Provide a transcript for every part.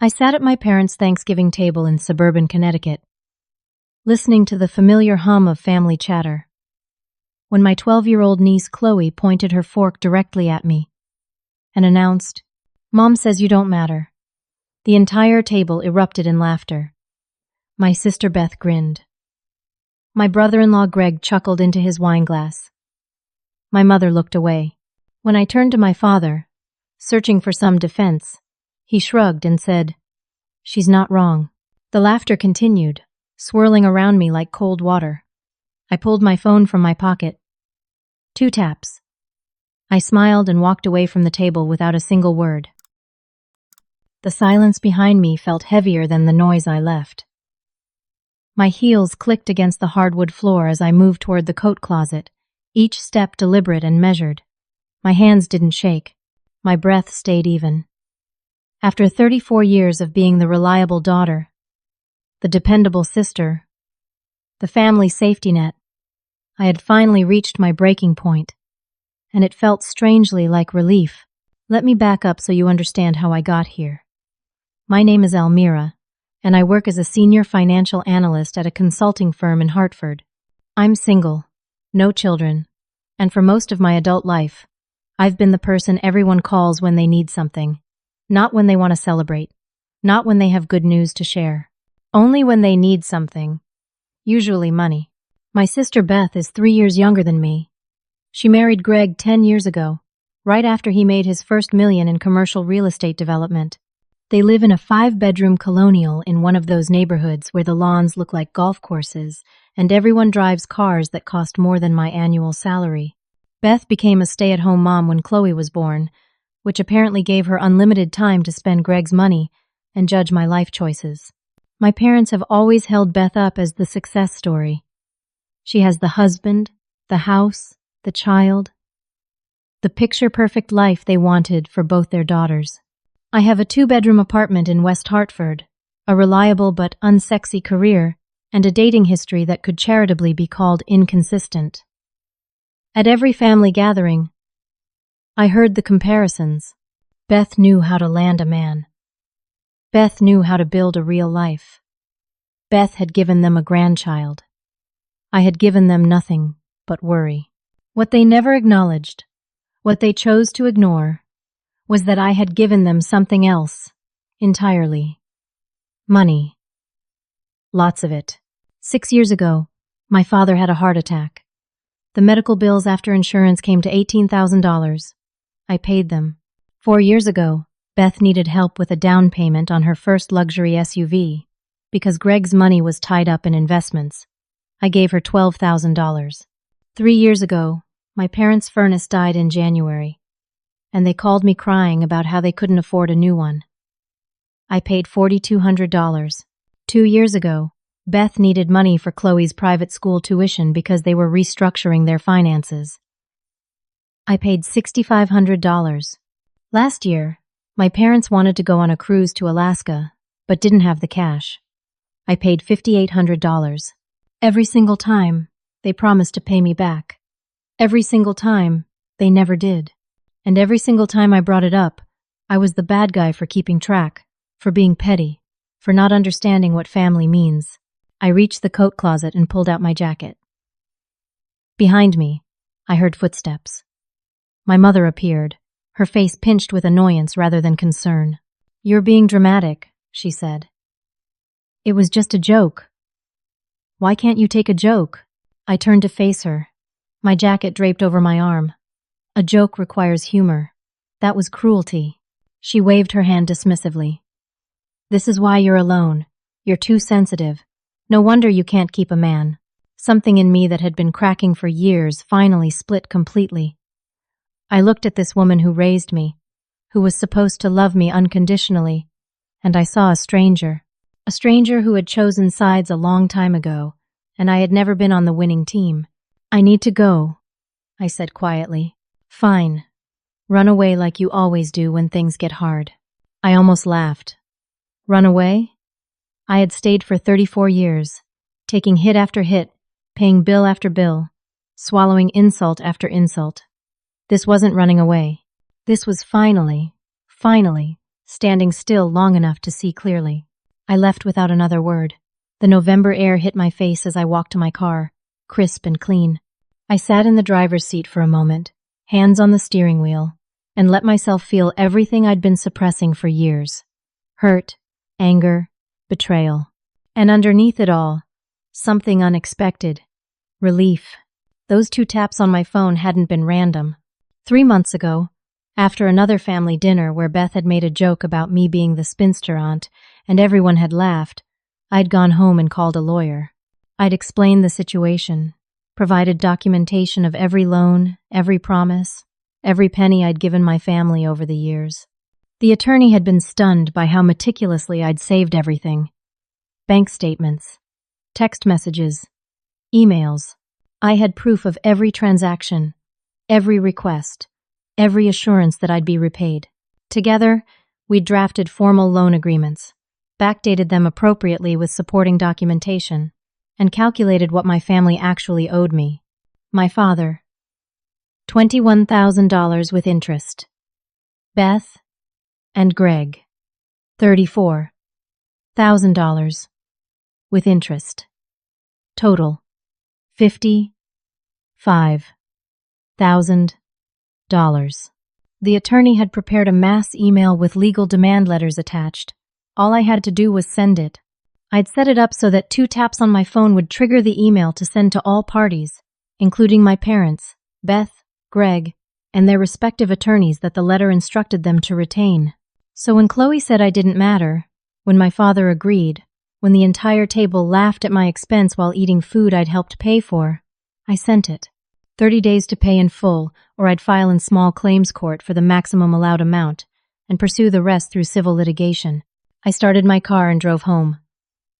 I sat at my parents' Thanksgiving table in suburban Connecticut, listening to the familiar hum of family chatter, when my 12-year-old niece Chloe pointed her fork directly at me and announced, "Mom says you don't matter." The entire table erupted in laughter. My sister Beth grinned. My brother-in-law Greg chuckled into his wine glass. My mother looked away. When I turned to my father, searching for some defense, he shrugged and said, "She's not wrong." The laughter continued, swirling around me like cold water. I pulled my phone from my pocket. 2 taps. I smiled and walked away from the table without a single word. The silence behind me felt heavier than the noise I left. My heels clicked against the hardwood floor as I moved toward the coat closet, each step deliberate and measured. My hands didn't shake. My breath stayed even. After 34 years of being the reliable daughter, the dependable sister, the family safety net, I had finally reached my breaking point, and it felt strangely like relief. Let me back up so you understand how I got here. My name is Almira, and I work as a senior financial analyst at a consulting firm in Hartford. I'm single, no children, and for most of my adult life, I've been the person everyone calls when they need something. Not when they want to celebrate, not when they have good news to share. Only when they need something, usually money. My sister Beth is 3 years younger than me. She married Greg 10 years ago, right after he made his first million in commercial real estate development. They live in a 5-bedroom colonial in one of those neighborhoods where the lawns look like golf courses and everyone drives cars that cost more than my annual salary. Beth became a stay-at-home mom when Chloe was born, which apparently gave her unlimited time to spend Greg's money and judge my life choices. My parents have always held Beth up as the success story. She has the husband, the house, the child, the picture-perfect life they wanted for both their daughters. I have a 2-bedroom apartment in West Hartford, a reliable but unsexy career, and a dating history that could charitably be called inconsistent. At every family gathering, I heard the comparisons. Beth knew how to land a man. Beth knew how to build a real life. Beth had given them a grandchild. I had given them nothing but worry. What they never acknowledged, what they chose to ignore, was that I had given them something else, entirely. Money. Lots of it. 6 years ago, my father had a heart attack. The medical bills after insurance came to $18,000. I paid them. 4 years ago, Beth needed help with a down payment on her first luxury SUV because Greg's money was tied up in investments. I gave her $12,000. 3 years ago, my parents' furnace died in January, and they called me crying about how they couldn't afford a new one. I paid $4,200. 2 years ago, Beth needed money for Chloe's private school tuition because they were restructuring their finances. I paid $6,500. Last year, my parents wanted to go on a cruise to Alaska, but didn't have the cash. I paid $5,800. Every single time, they promised to pay me back. Every single time, they never did. And every single time I brought it up, I was the bad guy for keeping track, for being petty, for not understanding what family means. I reached the coat closet and pulled out my jacket. Behind me, I heard footsteps. My mother appeared, her face pinched with annoyance rather than concern. "You're being dramatic," she said. "It was just a joke." "Why can't you take a joke?" I turned to face her, my jacket draped over my arm. "A joke requires humor. That was cruelty." She waved her hand dismissively. "This is why you're alone. You're too sensitive. No wonder you can't keep a man." Something in me that had been cracking for years finally split completely. I looked at this woman who raised me, who was supposed to love me unconditionally, and I saw a stranger who had chosen sides a long time ago, and I had never been on the winning team. "I need to go," I said quietly. "Fine. Run away like you always do when things get hard." I almost laughed. Run away? I had stayed for 34 years, taking hit after hit, paying bill after bill, swallowing insult after insult. This wasn't running away. This was finally standing still long enough to see clearly. I left without another word. The November air hit my face as I walked to my car, crisp and clean. I sat in the driver's seat for a moment, hands on the steering wheel, and let myself feel everything I'd been suppressing for years. Hurt, anger, betrayal. And underneath it all, something unexpected. Relief. Those 2 taps on my phone hadn't been random. 3 months ago, after another family dinner where Beth had made a joke about me being the spinster aunt and everyone had laughed, I'd gone home and called a lawyer. I'd explained the situation, provided documentation of every loan, every promise, every penny I'd given my family over the years. The attorney had been stunned by how meticulously I'd saved everything. Bank statements, text messages, emails. I had proof of every transaction, every request, every assurance that I'd be repaid. Together, we drafted formal loan agreements, backdated them appropriately with supporting documentation, and calculated what my family actually owed me. My father, $21,000 with interest. Beth and Greg, $34,000 with interest. Total, $55,000. The attorney had prepared a mass email with legal demand letters attached. All I had to do was send it. I'd set it up so that 2 taps on my phone would trigger the email to send to all parties, including my parents, Beth, Greg, and their respective attorneys that the letter instructed them to retain. So when Chloe said I didn't matter, when my father agreed, when the entire table laughed at my expense while eating food I'd helped pay for, I sent it. 30 days to pay in full, or I'd file in small claims court for the maximum allowed amount and pursue the rest through civil litigation. I started my car and drove home.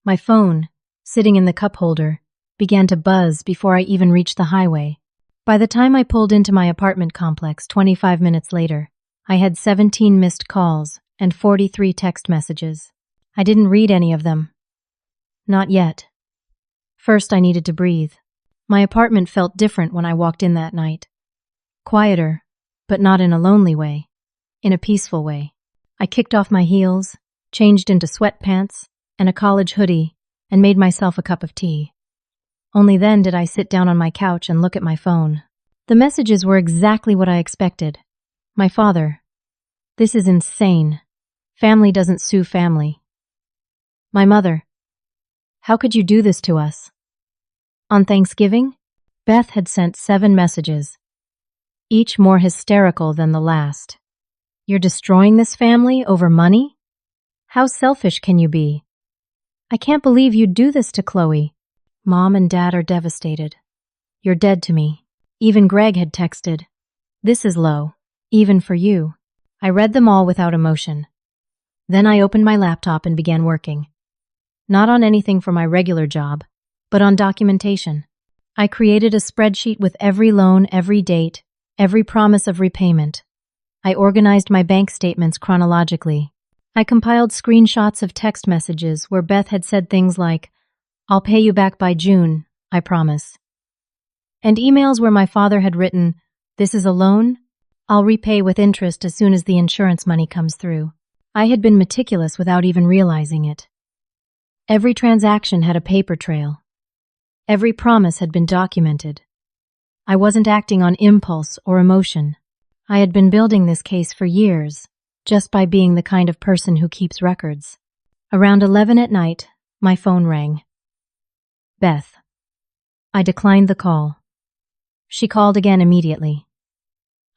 My phone, sitting in the cup holder, began to buzz before I even reached the highway. By the time I pulled into my apartment complex 25 minutes later, I had 17 missed calls and 43 text messages. I didn't read any of them. Not yet. First, I needed to breathe. My apartment felt different when I walked in that night. Quieter, but not in a lonely way, in a peaceful way. I kicked off my heels, changed into sweatpants and a college hoodie, and made myself a cup of tea. Only then did I sit down on my couch and look at my phone. The messages were exactly what I expected. My father, "This is insane. Family doesn't sue family." My mother, "How could you do this to us?" On Thanksgiving, Beth had sent 7 messages, each more hysterical than the last. "You're destroying this family over money? How selfish can you be? I can't believe you'd do this to Chloe. Mom and Dad are devastated. You're dead to me." Even Greg had texted, "This is low, even for you." I read them all without emotion. Then I opened my laptop and began working. Not on anything for my regular job, but on documentation. I created a spreadsheet with every loan, every date, every promise of repayment. I organized my bank statements chronologically. I compiled screenshots of text messages where Beth had said things like, "I'll pay you back by June, I promise." And emails where my father had written, "This is a loan. I'll repay with interest as soon as the insurance money comes through." I had been meticulous without even realizing it. Every transaction had a paper trail. Every promise had been documented. I wasn't acting on impulse or emotion. I had been building this case for years, just by being the kind of person who keeps records. Around 11 at night, my phone rang. Beth. I declined the call. She called again immediately.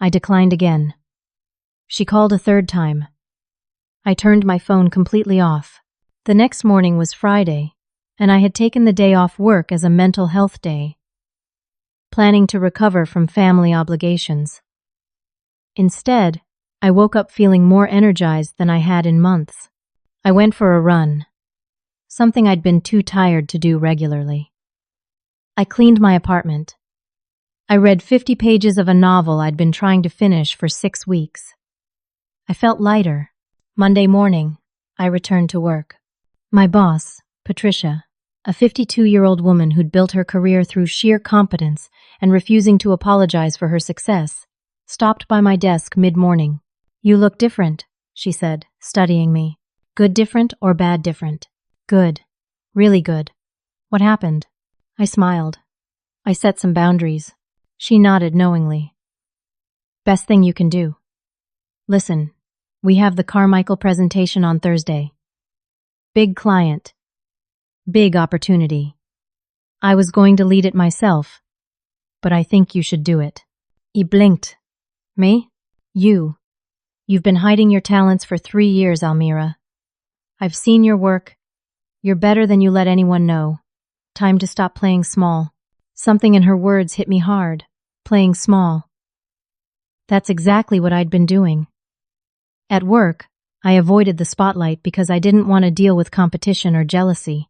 I declined again. She called a third time. I turned my phone completely off. The next morning was Friday, and I had taken the day off work as a mental health day, planning to recover from family obligations. Instead, I woke up feeling more energized than I had in months. I went for a run, something I'd been too tired to do regularly. I cleaned my apartment. I read 50 pages of a novel I'd been trying to finish for 6 weeks. I felt lighter. Monday morning, I returned to work. My boss, Patricia, a 52-year-old woman who'd built her career through sheer competence and refusing to apologize for her success, stopped by my desk mid-morning. "You look different," she said. studying me. Good different or bad different? Good. Really good. What happened? I smiled. I set some boundaries. She nodded knowingly. Best thing you can do. Listen, we have the Carmichael presentation on Thursday. Big client. Big opportunity. I was going to lead it myself, but I think you should do it. He blinked. Me? You. You've been hiding your talents for 3 years, Almira. I've seen your work. You're better than you let anyone know. Time to stop playing small. Something in her words hit me hard. Playing small. That's exactly what I'd been doing. At work, I avoided the spotlight because I didn't want to deal with competition or jealousy.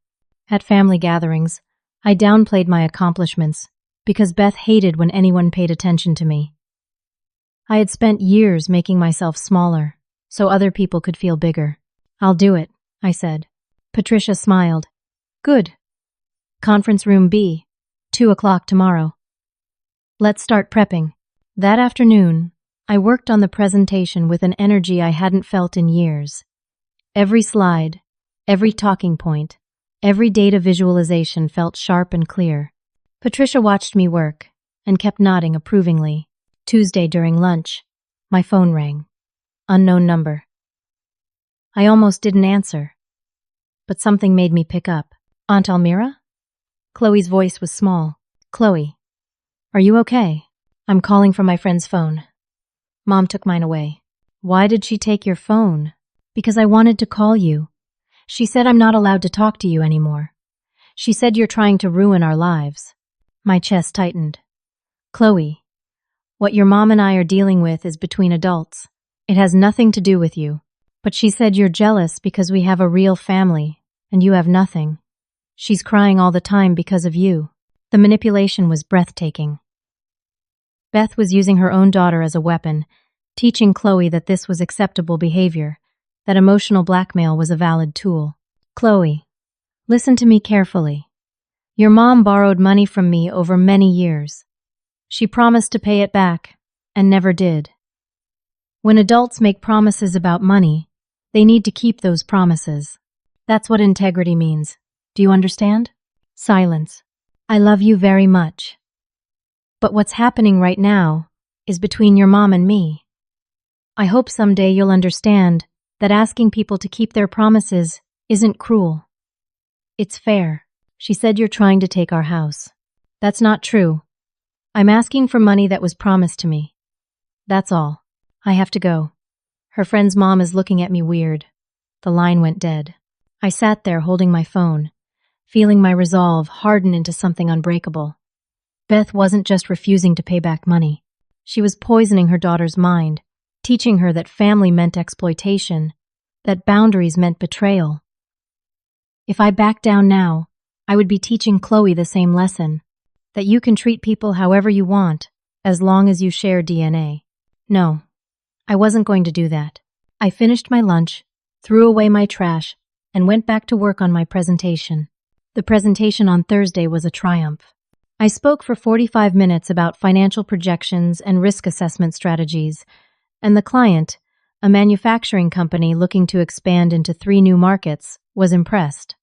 At family gatherings, I downplayed my accomplishments because Beth hated when anyone paid attention to me. I had spent years making myself smaller so other people could feel bigger. I'll do it, I said. Patricia smiled. Good. Conference room B, 2 o'clock tomorrow. Let's start prepping. That afternoon, I worked on the presentation with an energy I hadn't felt in years. Every slide, every talking point, every data visualization felt sharp and clear. Patricia watched me work and kept nodding approvingly. Tuesday during lunch, my phone rang. Unknown number. I almost didn't answer, but something made me pick up. Aunt Almira? Chloe's voice was small. Chloe, are you okay? I'm calling from my friend's phone. Mom took mine away. Why did she take your phone? Because I wanted to call you. She said I'm not allowed to talk to you anymore. She said you're trying to ruin our lives. My chest tightened. Chloe, what your mom and I are dealing with is between adults. It has nothing to do with you. But she said you're jealous because we have a real family, and you have nothing. She's crying all the time because of you. The manipulation was breathtaking. Beth was using her own daughter as a weapon, teaching Chloe that this was acceptable behavior, that emotional blackmail was a valid tool. Chloe, listen to me carefully. Your mom borrowed money from me over many years. She promised to pay it back, and never did. When adults make promises about money, they need to keep those promises. That's what integrity means. Do you understand? Silence. I love you very much. But what's happening right now is between your mom and me. I hope someday you'll understand that asking people to keep their promises isn't cruel. It's fair. She said you're trying to take our house. That's not true. I'm asking for money that was promised to me. That's all. I have to go. Her friend's mom is looking at me weird. The line went dead. I sat there holding my phone, feeling my resolve harden into something unbreakable. Beth wasn't just refusing to pay back money. She was poisoning her daughter's mind, teaching her that family meant exploitation, that boundaries meant betrayal. If I backed down now, I would be teaching Chloe the same lesson, that you can treat people however you want, as long as you share DNA. No, I wasn't going to do that. I finished my lunch, threw away my trash, and went back to work on my presentation. The presentation on Thursday was a triumph. I spoke for 45 minutes about financial projections and risk assessment strategies, and the client, a manufacturing company looking to expand into 3 new markets, was impressed.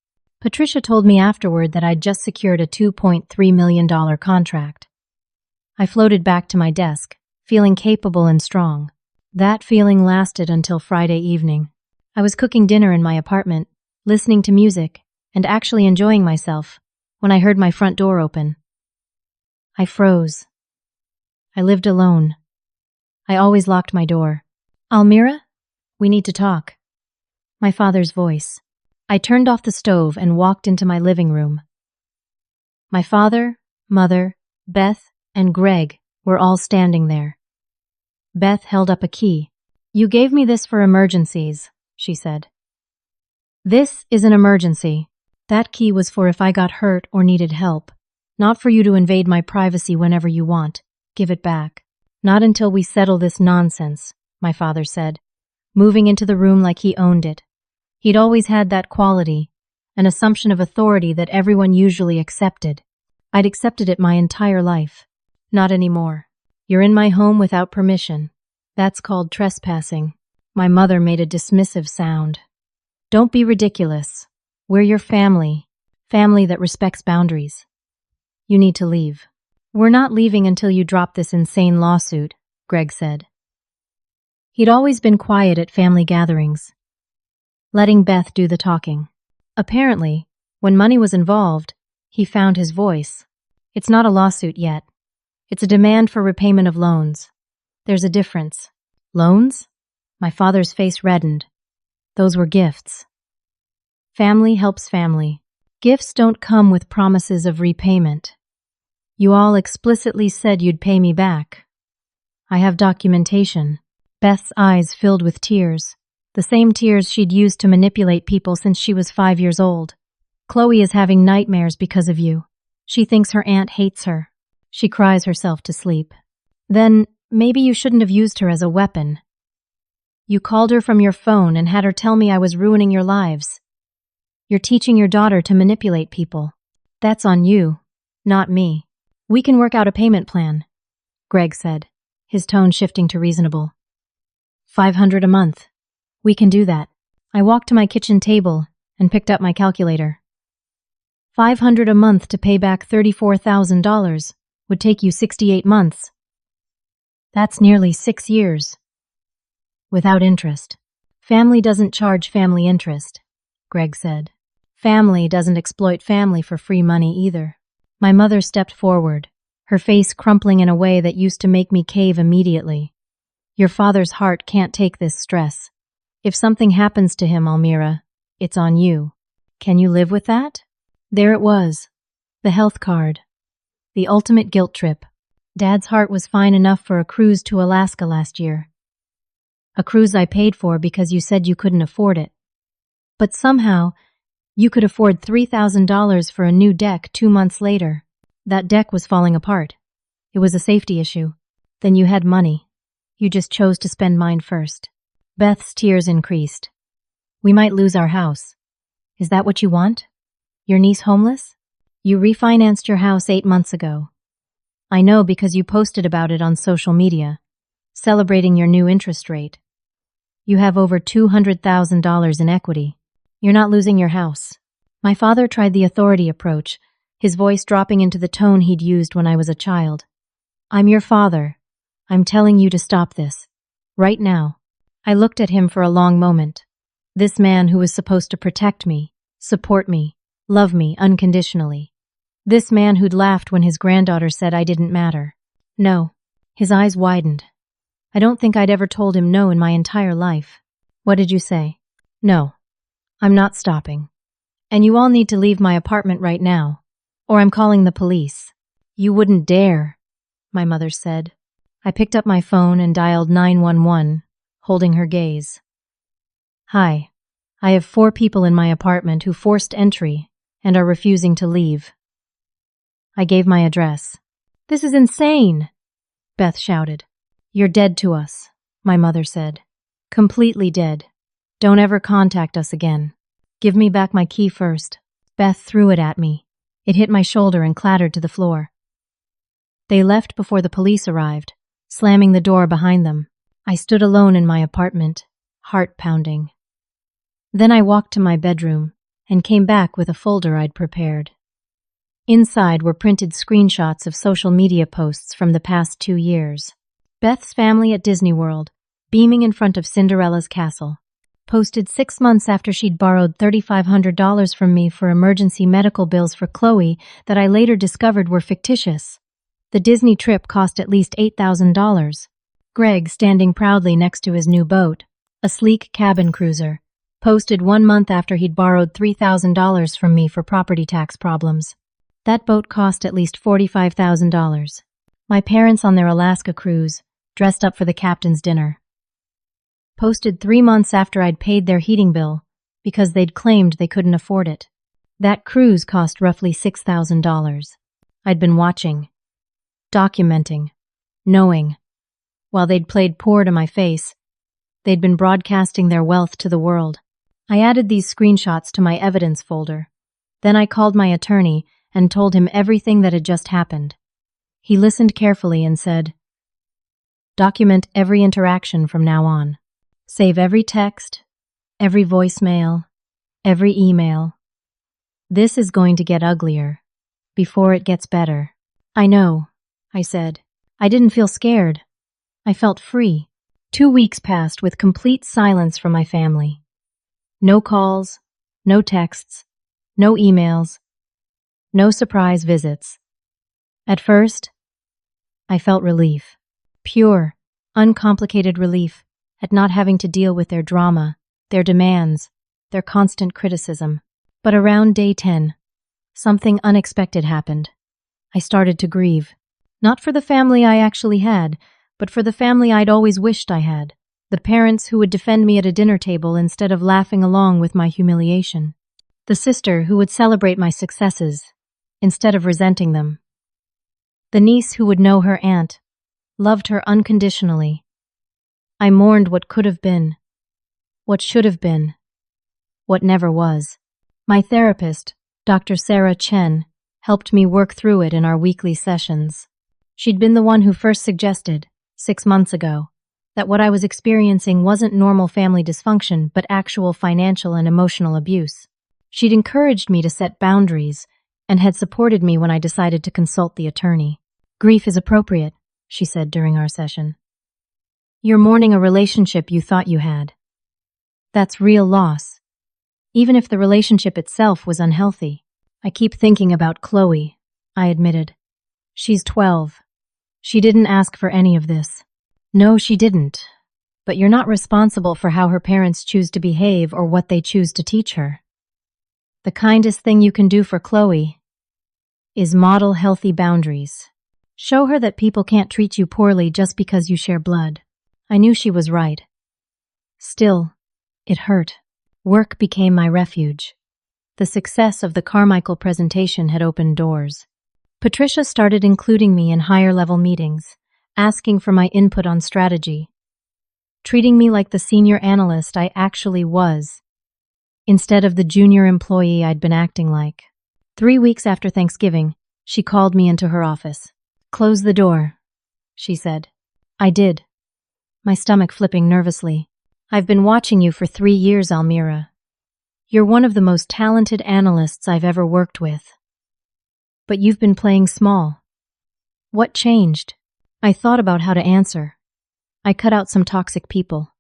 Patricia told me afterward that I'd just secured a $2.3 million contract. I floated back to my desk, feeling capable and strong. That feeling lasted until Friday evening. I was cooking dinner in my apartment, listening to music, and actually enjoying myself, when I heard my front door open. I froze. I lived alone. I always locked my door. Almira, we need to talk. My father's voice. I turned off the stove and walked into my living room. My father, mother, Beth, and Greg were all standing there. Beth held up a key. You gave me this for emergencies, she said. This is an emergency. That key was for if I got hurt or needed help, not for you to invade my privacy whenever you want. Give it back. Not until we settle this nonsense, my father said, moving into the room like he owned it. He'd always had that quality, an assumption of authority that everyone usually accepted. I'd accepted it my entire life. Not anymore. You're in my home without permission. That's called trespassing. My mother made a dismissive sound. Don't be ridiculous. We're your family. Family that respects boundaries. You need to leave. We're not leaving until you drop this insane lawsuit, Greg said. He'd always been quiet at family gatherings, letting Beth do the talking. Apparently, when money was involved, he found his voice. It's not a lawsuit yet. It's a demand for repayment of loans. There's a difference. Loans? My father's face reddened. Those were gifts. Family helps family. Gifts don't come with promises of repayment. You all explicitly said you'd pay me back. I have documentation. Beth's eyes filled with tears, the same tears she'd used to manipulate people since she was 5 years old. Chloe is having nightmares because of you. She thinks her aunt hates her. She cries herself to sleep. Then, maybe you shouldn't have used her as a weapon. You called her from your phone and had her tell me I was ruining your lives. You're teaching your daughter to manipulate people. That's on you, not me. We can work out a payment plan, Greg said, his tone shifting to reasonable. $500 a month. We can do that. I walked to my kitchen table and picked up my calculator. $500 a month to pay back $34,000 would take you 68 months. That's nearly 6 years. Without interest. Family doesn't charge family interest, Greg said. Family doesn't exploit family for free money either. My mother stepped forward, her face crumpling in a way that used to make me cave immediately. Your father's heart can't take this stress. If something happens to him, Almira, it's on you. Can you live with that? There it was. The health card. The ultimate guilt trip. Dad's heart was fine enough for a cruise to Alaska last year. A cruise I paid for because you said you couldn't afford it. But somehow, you could afford $3,000 for a new deck 2 months later. That deck was falling apart. It was a safety issue. Then you had money. You just chose to spend mine first. Beth's tears increased. We might lose our house. Is that what you want? Your niece homeless? You refinanced your house 8 months ago. I know because you posted about it on social media, celebrating your new interest rate. You have over $200,000 in equity. You're not losing your house. My father tried the authority approach, his voice dropping into the tone he'd used when I was a child. I'm your father. I'm telling you to stop this. Right now. I looked at him for a long moment. This man who was supposed to protect me, support me, love me unconditionally. This man who'd laughed when his granddaughter said I didn't matter. No. His eyes widened. I don't think I'd ever told him no in my entire life. What did you say? No. I'm not stopping. And you all need to leave my apartment right now, or I'm calling the police. You wouldn't dare, my mother said. I picked up my phone and dialed 911, holding her gaze. Hi. I have 4 people in my apartment who forced entry and are refusing to leave. I gave my address. This is insane, Beth shouted. You're dead to us, my mother said. Completely dead. Don't ever contact us again. Give me back my key first. Beth threw it at me. It hit my shoulder and clattered to the floor. They left before the police arrived, slamming the door behind them. I stood alone in my apartment, heart pounding. Then I walked to my bedroom and came back with a folder I'd prepared. Inside were printed screenshots of social media posts from the past 2 years. Beth's family at Disney World, beaming in front of Cinderella's castle. Posted 6 months after she'd borrowed $3,500 from me for emergency medical bills for Chloe that I later discovered were fictitious. The Disney trip cost at least $8,000. Greg, standing proudly next to his new boat, a sleek cabin cruiser, posted 1 month after he'd borrowed $3,000 from me for property tax problems. That boat cost at least $45,000. My parents on their Alaska cruise, dressed up for the captain's dinner. Posted 3 months after I'd paid their heating bill because they'd claimed they couldn't afford it. That cruise cost roughly $6,000. I'd been watching, documenting, knowing. While they'd played poor to my face, they'd been broadcasting their wealth to the world. I added these screenshots to my evidence folder. Then I called my attorney and told him everything that had just happened. He listened carefully and said, "Document every interaction from now on." Save every text, every voicemail, every email. This is going to get uglier before it gets better. I know, I said. I didn't feel scared. I felt free. 2 weeks passed with complete silence from my family. No calls, no texts, no emails, no surprise visits. At first, I felt relief. Pure, uncomplicated relief at not having to deal with their drama, their demands, their constant criticism. But around day 10, something unexpected happened. I started to grieve. Not for the family I actually had, but for the family I'd always wished I had. The parents who would defend me at a dinner table instead of laughing along with my humiliation. The sister who would celebrate my successes instead of resenting them. The niece who would know her aunt, loved her unconditionally. I mourned what could have been, what should have been, what never was. My therapist, Dr. Sarah Chen, helped me work through it in our weekly sessions. She'd been the one who first suggested, 6 months ago, that what I was experiencing wasn't normal family dysfunction but actual financial and emotional abuse. She'd encouraged me to set boundaries and had supported me when I decided to consult the attorney. Grief is appropriate, she said during our session. You're mourning a relationship you thought you had. That's real loss, even if the relationship itself was unhealthy. I keep thinking about Chloe, I admitted. She's 12. She didn't ask for any of this. No, she didn't. But you're not responsible for how her parents choose to behave or what they choose to teach her. The kindest thing you can do for Chloe is model healthy boundaries. Show her that people can't treat you poorly just because you share blood. I knew she was right. Still, it hurt. Work became my refuge. The success of the Carmichael presentation had opened doors. Patricia started including me in higher-level meetings, asking for my input on strategy, treating me like the senior analyst I actually was, instead of the junior employee I'd been acting like. 3 weeks after Thanksgiving, she called me into her office. "Close the door," she said. I did, my stomach flipping nervously. "I've been watching you for 3 years, Almira. You're one of the most talented analysts I've ever worked with. But you've been playing small. What changed?" I thought about how to answer. I cut out some toxic people.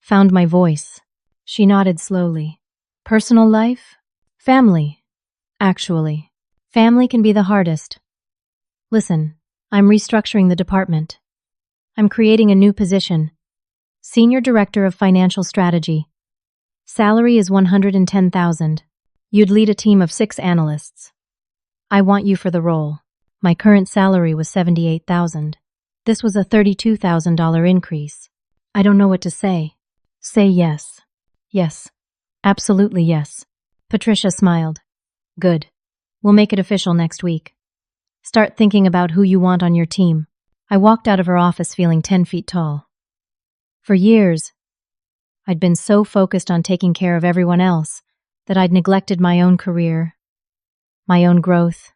Found my voice. She nodded slowly. "Personal life? Family. Actually. Family can be the hardest. Listen, I'm restructuring the department. I'm creating a new position. Senior Director of Financial Strategy. Salary is $110,000. You'd lead a team of 6 analysts. I want you for the role." My current salary was $78,000. This was a $32,000 increase. I don't know what to say. Say yes. Yes. Absolutely yes. Patricia smiled. Good. We'll make it official next week. Start thinking about who you want on your team. I walked out of her office feeling 10 feet tall. For years, I'd been so focused on taking care of everyone else that I'd neglected my own career, my own growth,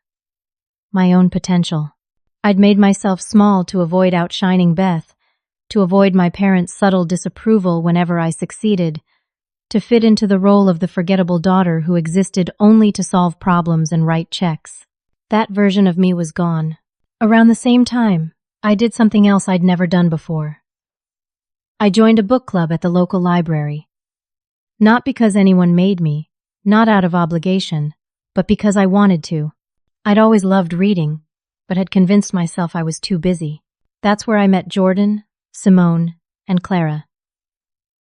my own potential. I'd made myself small to avoid outshining Beth, to avoid my parents' subtle disapproval whenever I succeeded, to fit into the role of the forgettable daughter who existed only to solve problems and write checks. That version of me was gone. Around the same time, I did something else I'd never done before. I joined a book club at the local library. Not because anyone made me, not out of obligation, but because I wanted to. I'd always loved reading, but had convinced myself I was too busy. That's where I met Jordan, Simone, and Clara.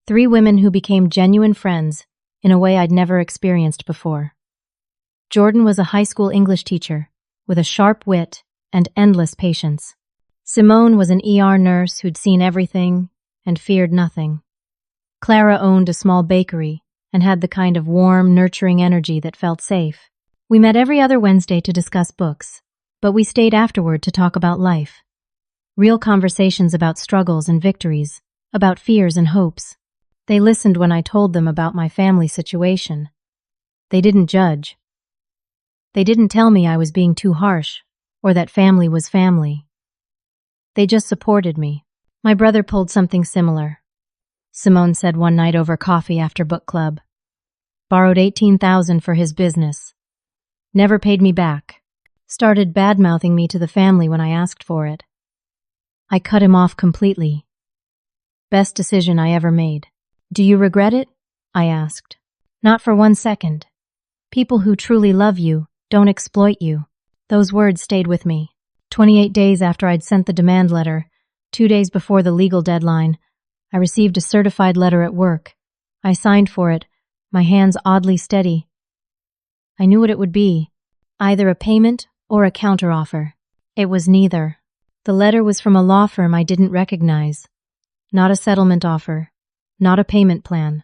3 women who became genuine friends in a way I'd never experienced before. Jordan was a high school English teacher with a sharp wit and endless patience. Simone was an ER nurse who'd seen everything and feared nothing. Clara owned a small bakery and had the kind of warm, nurturing energy that felt safe. We met every other Wednesday to discuss books, but we stayed afterward to talk about life. Real conversations about struggles and victories, about fears and hopes. They listened when I told them about my family situation. They didn't judge. They didn't tell me I was being too harsh, or that family was family. They just supported me. My brother pulled something similar. Simone said one night over coffee after book club. Borrowed $18,000 for his business. Never paid me back. Started bad-mouthing me to the family when I asked for it. I cut him off completely. Best decision I ever made. Do you regret it? I asked. Not for 1 second. People who truly love you don't exploit you. Those words stayed with me. 28 days after I'd sent the demand letter, 2 days before the legal deadline, I received a certified letter at work. I signed for it, my hands oddly steady. I knew what it would be, either a payment or a counteroffer. It was neither. The letter was from a law firm I didn't recognize. Not a settlement offer, not a payment plan.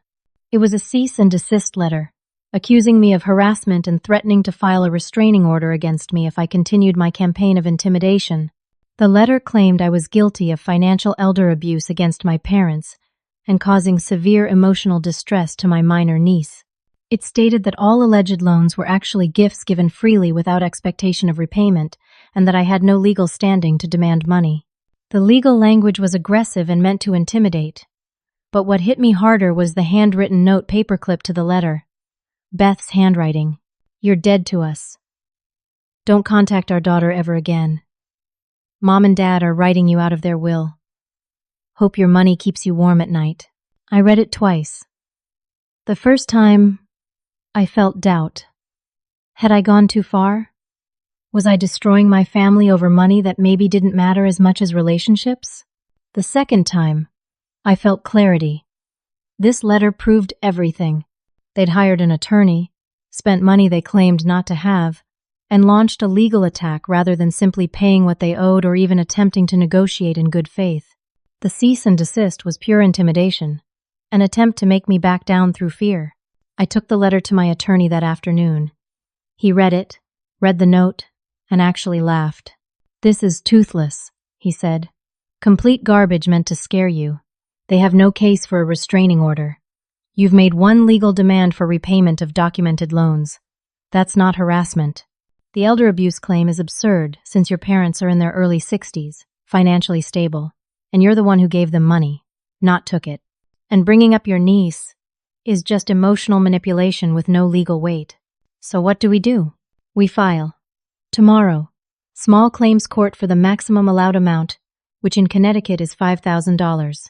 It was a cease and desist letter, accusing me of harassment and threatening to file a restraining order against me if I continued my campaign of intimidation. The letter claimed I was guilty of financial elder abuse against my parents and causing severe emotional distress to my minor niece. It stated that all alleged loans were actually gifts given freely without expectation of repayment, and that I had no legal standing to demand money. The legal language was aggressive and meant to intimidate. But what hit me harder was the handwritten note paperclipped to the letter. Beth's handwriting. You're dead to us. Don't contact our daughter ever again. Mom and Dad are writing you out of their will. Hope your money keeps you warm at night. I read it twice. The first time, I felt doubt. Had I gone too far? Was I destroying my family over money that maybe didn't matter as much as relationships? The second time, I felt clarity. This letter proved everything. They'd hired an attorney, spent money they claimed not to have, and launched a legal attack rather than simply paying what they owed or even attempting to negotiate in good faith. The cease and desist was pure intimidation, an attempt to make me back down through fear. I took the letter to my attorney that afternoon. He read it, read the note, and actually laughed. This is toothless, he said. Complete garbage meant to scare you. They have no case for a restraining order. You've made one legal demand for repayment of documented loans. That's not harassment. The elder abuse claim is absurd since your parents are in their early 60s, financially stable, and you're the one who gave them money, not took it. And bringing up your niece is just emotional manipulation with no legal weight. So what do? We file. Tomorrow, small claims court for the maximum allowed amount, which in Connecticut is $5,000.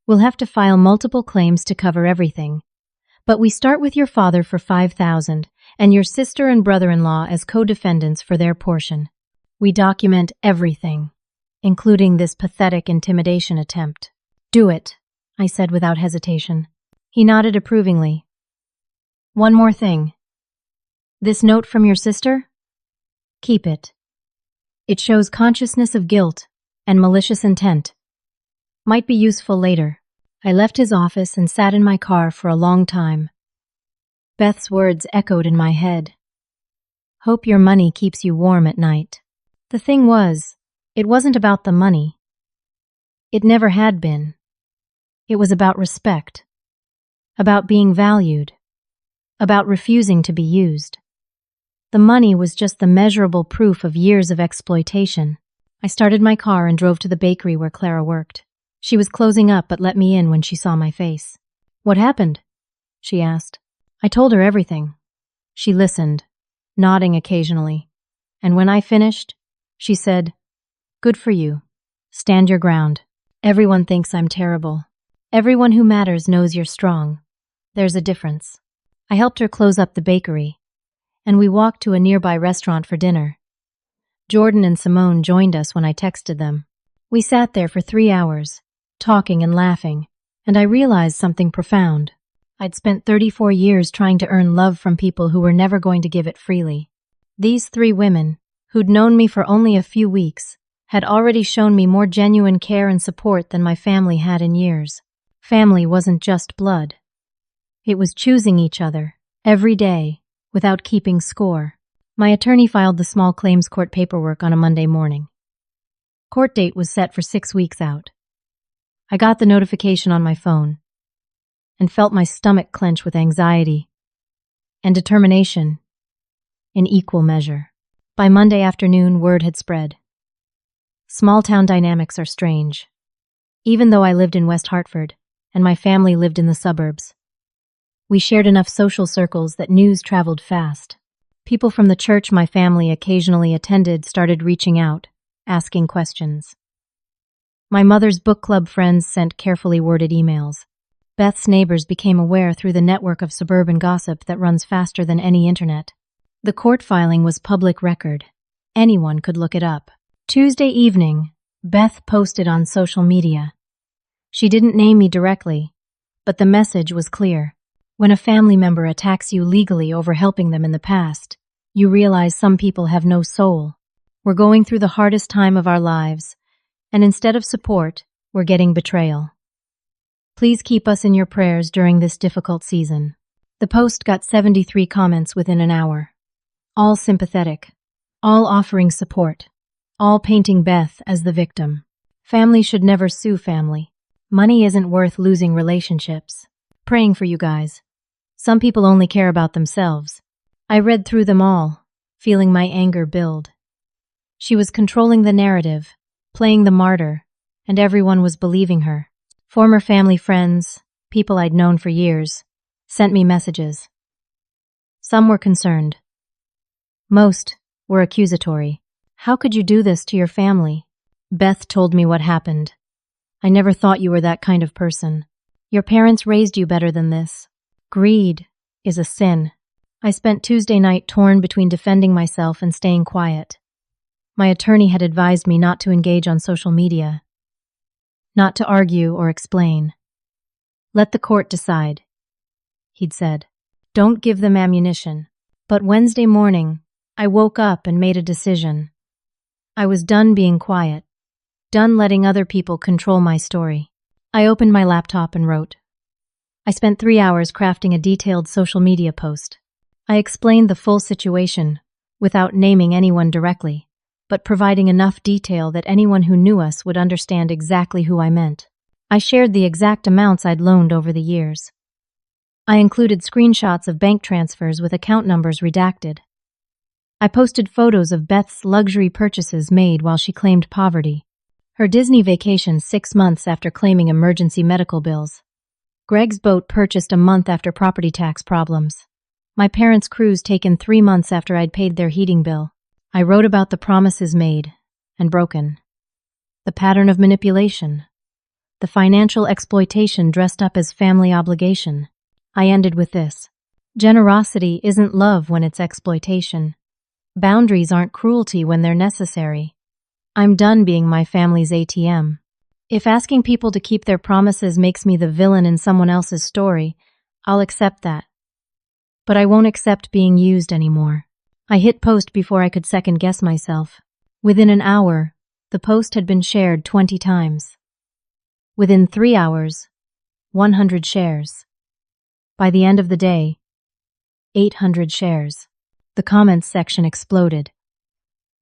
We'll have to file multiple claims to cover everything. But we start with your father for $5,000 and your sister and brother-in-law as co-defendants for their portion. We document everything, including this pathetic intimidation attempt. Do it, I said without hesitation. He nodded approvingly. One more thing. This note from your sister? Keep it. It shows consciousness of guilt and malicious intent. Might be useful later. I left his office and sat in my car for a long time. Beth's words echoed in my head. Hope your money keeps you warm at night. The thing was, it wasn't about the money. It never had been. It was about respect. About being valued. About refusing to be used. The money was just the measurable proof of years of exploitation. I started my car and drove to the bakery where Clara worked. She was closing up but let me in when she saw my face. What happened? She asked. I told her everything. She listened, nodding occasionally. And when I finished, she said, Good for you. Stand your ground. Everyone thinks I'm terrible. Everyone who matters knows you're strong. There's a difference. I helped her close up the bakery, and we walked to a nearby restaurant for dinner. Jordan and Simone joined us when I texted them. We sat there for 3 hours, talking and laughing, and I realized something profound. I'd spent 34 years trying to earn love from people who were never going to give it freely. These 3 women, who'd known me for only a few weeks, had already shown me more genuine care and support than my family had in years. Family wasn't just blood. It was choosing each other, every day, without keeping score. My attorney filed the small claims court paperwork on a Monday morning. Court date was set for 6 weeks out. I got the notification on my phone and felt my stomach clench with anxiety and determination in equal measure. By Monday afternoon, word had spread. Small-town dynamics are strange. Even though I lived in West Hartford, and my family lived in the suburbs. We shared enough social circles that news traveled fast. People from the church my family occasionally attended started reaching out, asking questions. My mother's book club friends sent carefully worded emails. Beth's neighbors became aware through the network of suburban gossip that runs faster than any internet. The court filing was public record. Anyone could look it up. Tuesday evening, Beth posted on social media. She didn't name me directly, but the message was clear. When a family member attacks you legally over helping them in the past, you realize some people have no soul. We're going through the hardest time of our lives, and instead of support, we're getting betrayal. Please keep us in your prayers during this difficult season. The post got 73 comments within an hour. All sympathetic, all offering support, all painting Beth as the victim. Family should never sue family. Money isn't worth losing relationships. Praying for you guys. Some people only care about themselves. I read through them all, feeling my anger build. She was controlling the narrative, playing the martyr, and everyone was believing her. Former family friends, people I'd known for years, sent me messages. Some were concerned. Most were accusatory. How could you do this to your family? Beth told me what happened. I never thought you were that kind of person. Your parents raised you better than this. Greed is a sin. I spent Tuesday night torn between defending myself and staying quiet. My attorney had advised me not to engage on social media, not to argue or explain. Let the court decide, he'd said. Don't give them ammunition. But Wednesday morning, I woke up and made a decision. I was done being quiet, done letting other people control my story. I opened my laptop and wrote. I spent 3 hours crafting a detailed social media post. I explained the full situation, without naming anyone directly, but providing enough detail that anyone who knew us would understand exactly who I meant. I shared the exact amounts I'd loaned over the years. I included screenshots of bank transfers with account numbers redacted. I posted photos of Beth's luxury purchases made while she claimed poverty. Her Disney vacation 6 months after claiming emergency medical bills. Greg's boat purchased a month after property tax problems. My parents' cruise taken 3 months after I'd paid their heating bill. I wrote about the promises made and broken. The pattern of manipulation. The financial exploitation dressed up as family obligation. I ended with this. Generosity isn't love when it's exploitation. Boundaries aren't cruelty when they're necessary. I'm done being my family's ATM. If asking people to keep their promises makes me the villain in someone else's story, I'll accept that. But I won't accept being used anymore. I hit post before I could second-guess myself. Within an hour, the post had been shared 20 times. Within 3 hours, 100 shares. By the end of the day, 800 shares. The comments section exploded.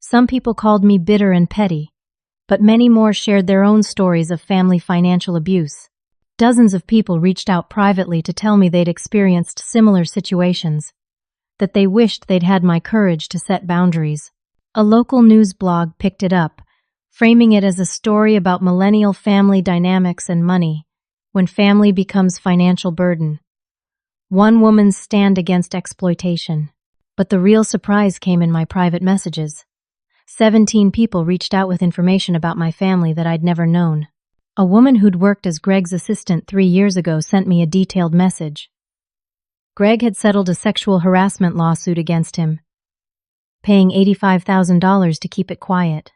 Some people called me bitter and petty, but many more shared their own stories of family financial abuse. Dozens of people reached out privately to tell me they'd experienced similar situations, that they wished they'd had my courage to set boundaries. A local news blog picked it up, framing it as a story about millennial family dynamics and money, when family becomes financial burden. One woman's stand against exploitation. But the real surprise came in my private messages. 17 people reached out with information about my family that I'd never known. A woman who'd worked as Greg's assistant 3 years ago sent me a detailed message. Greg had settled a sexual harassment lawsuit against him, paying $85,000 to keep it quiet.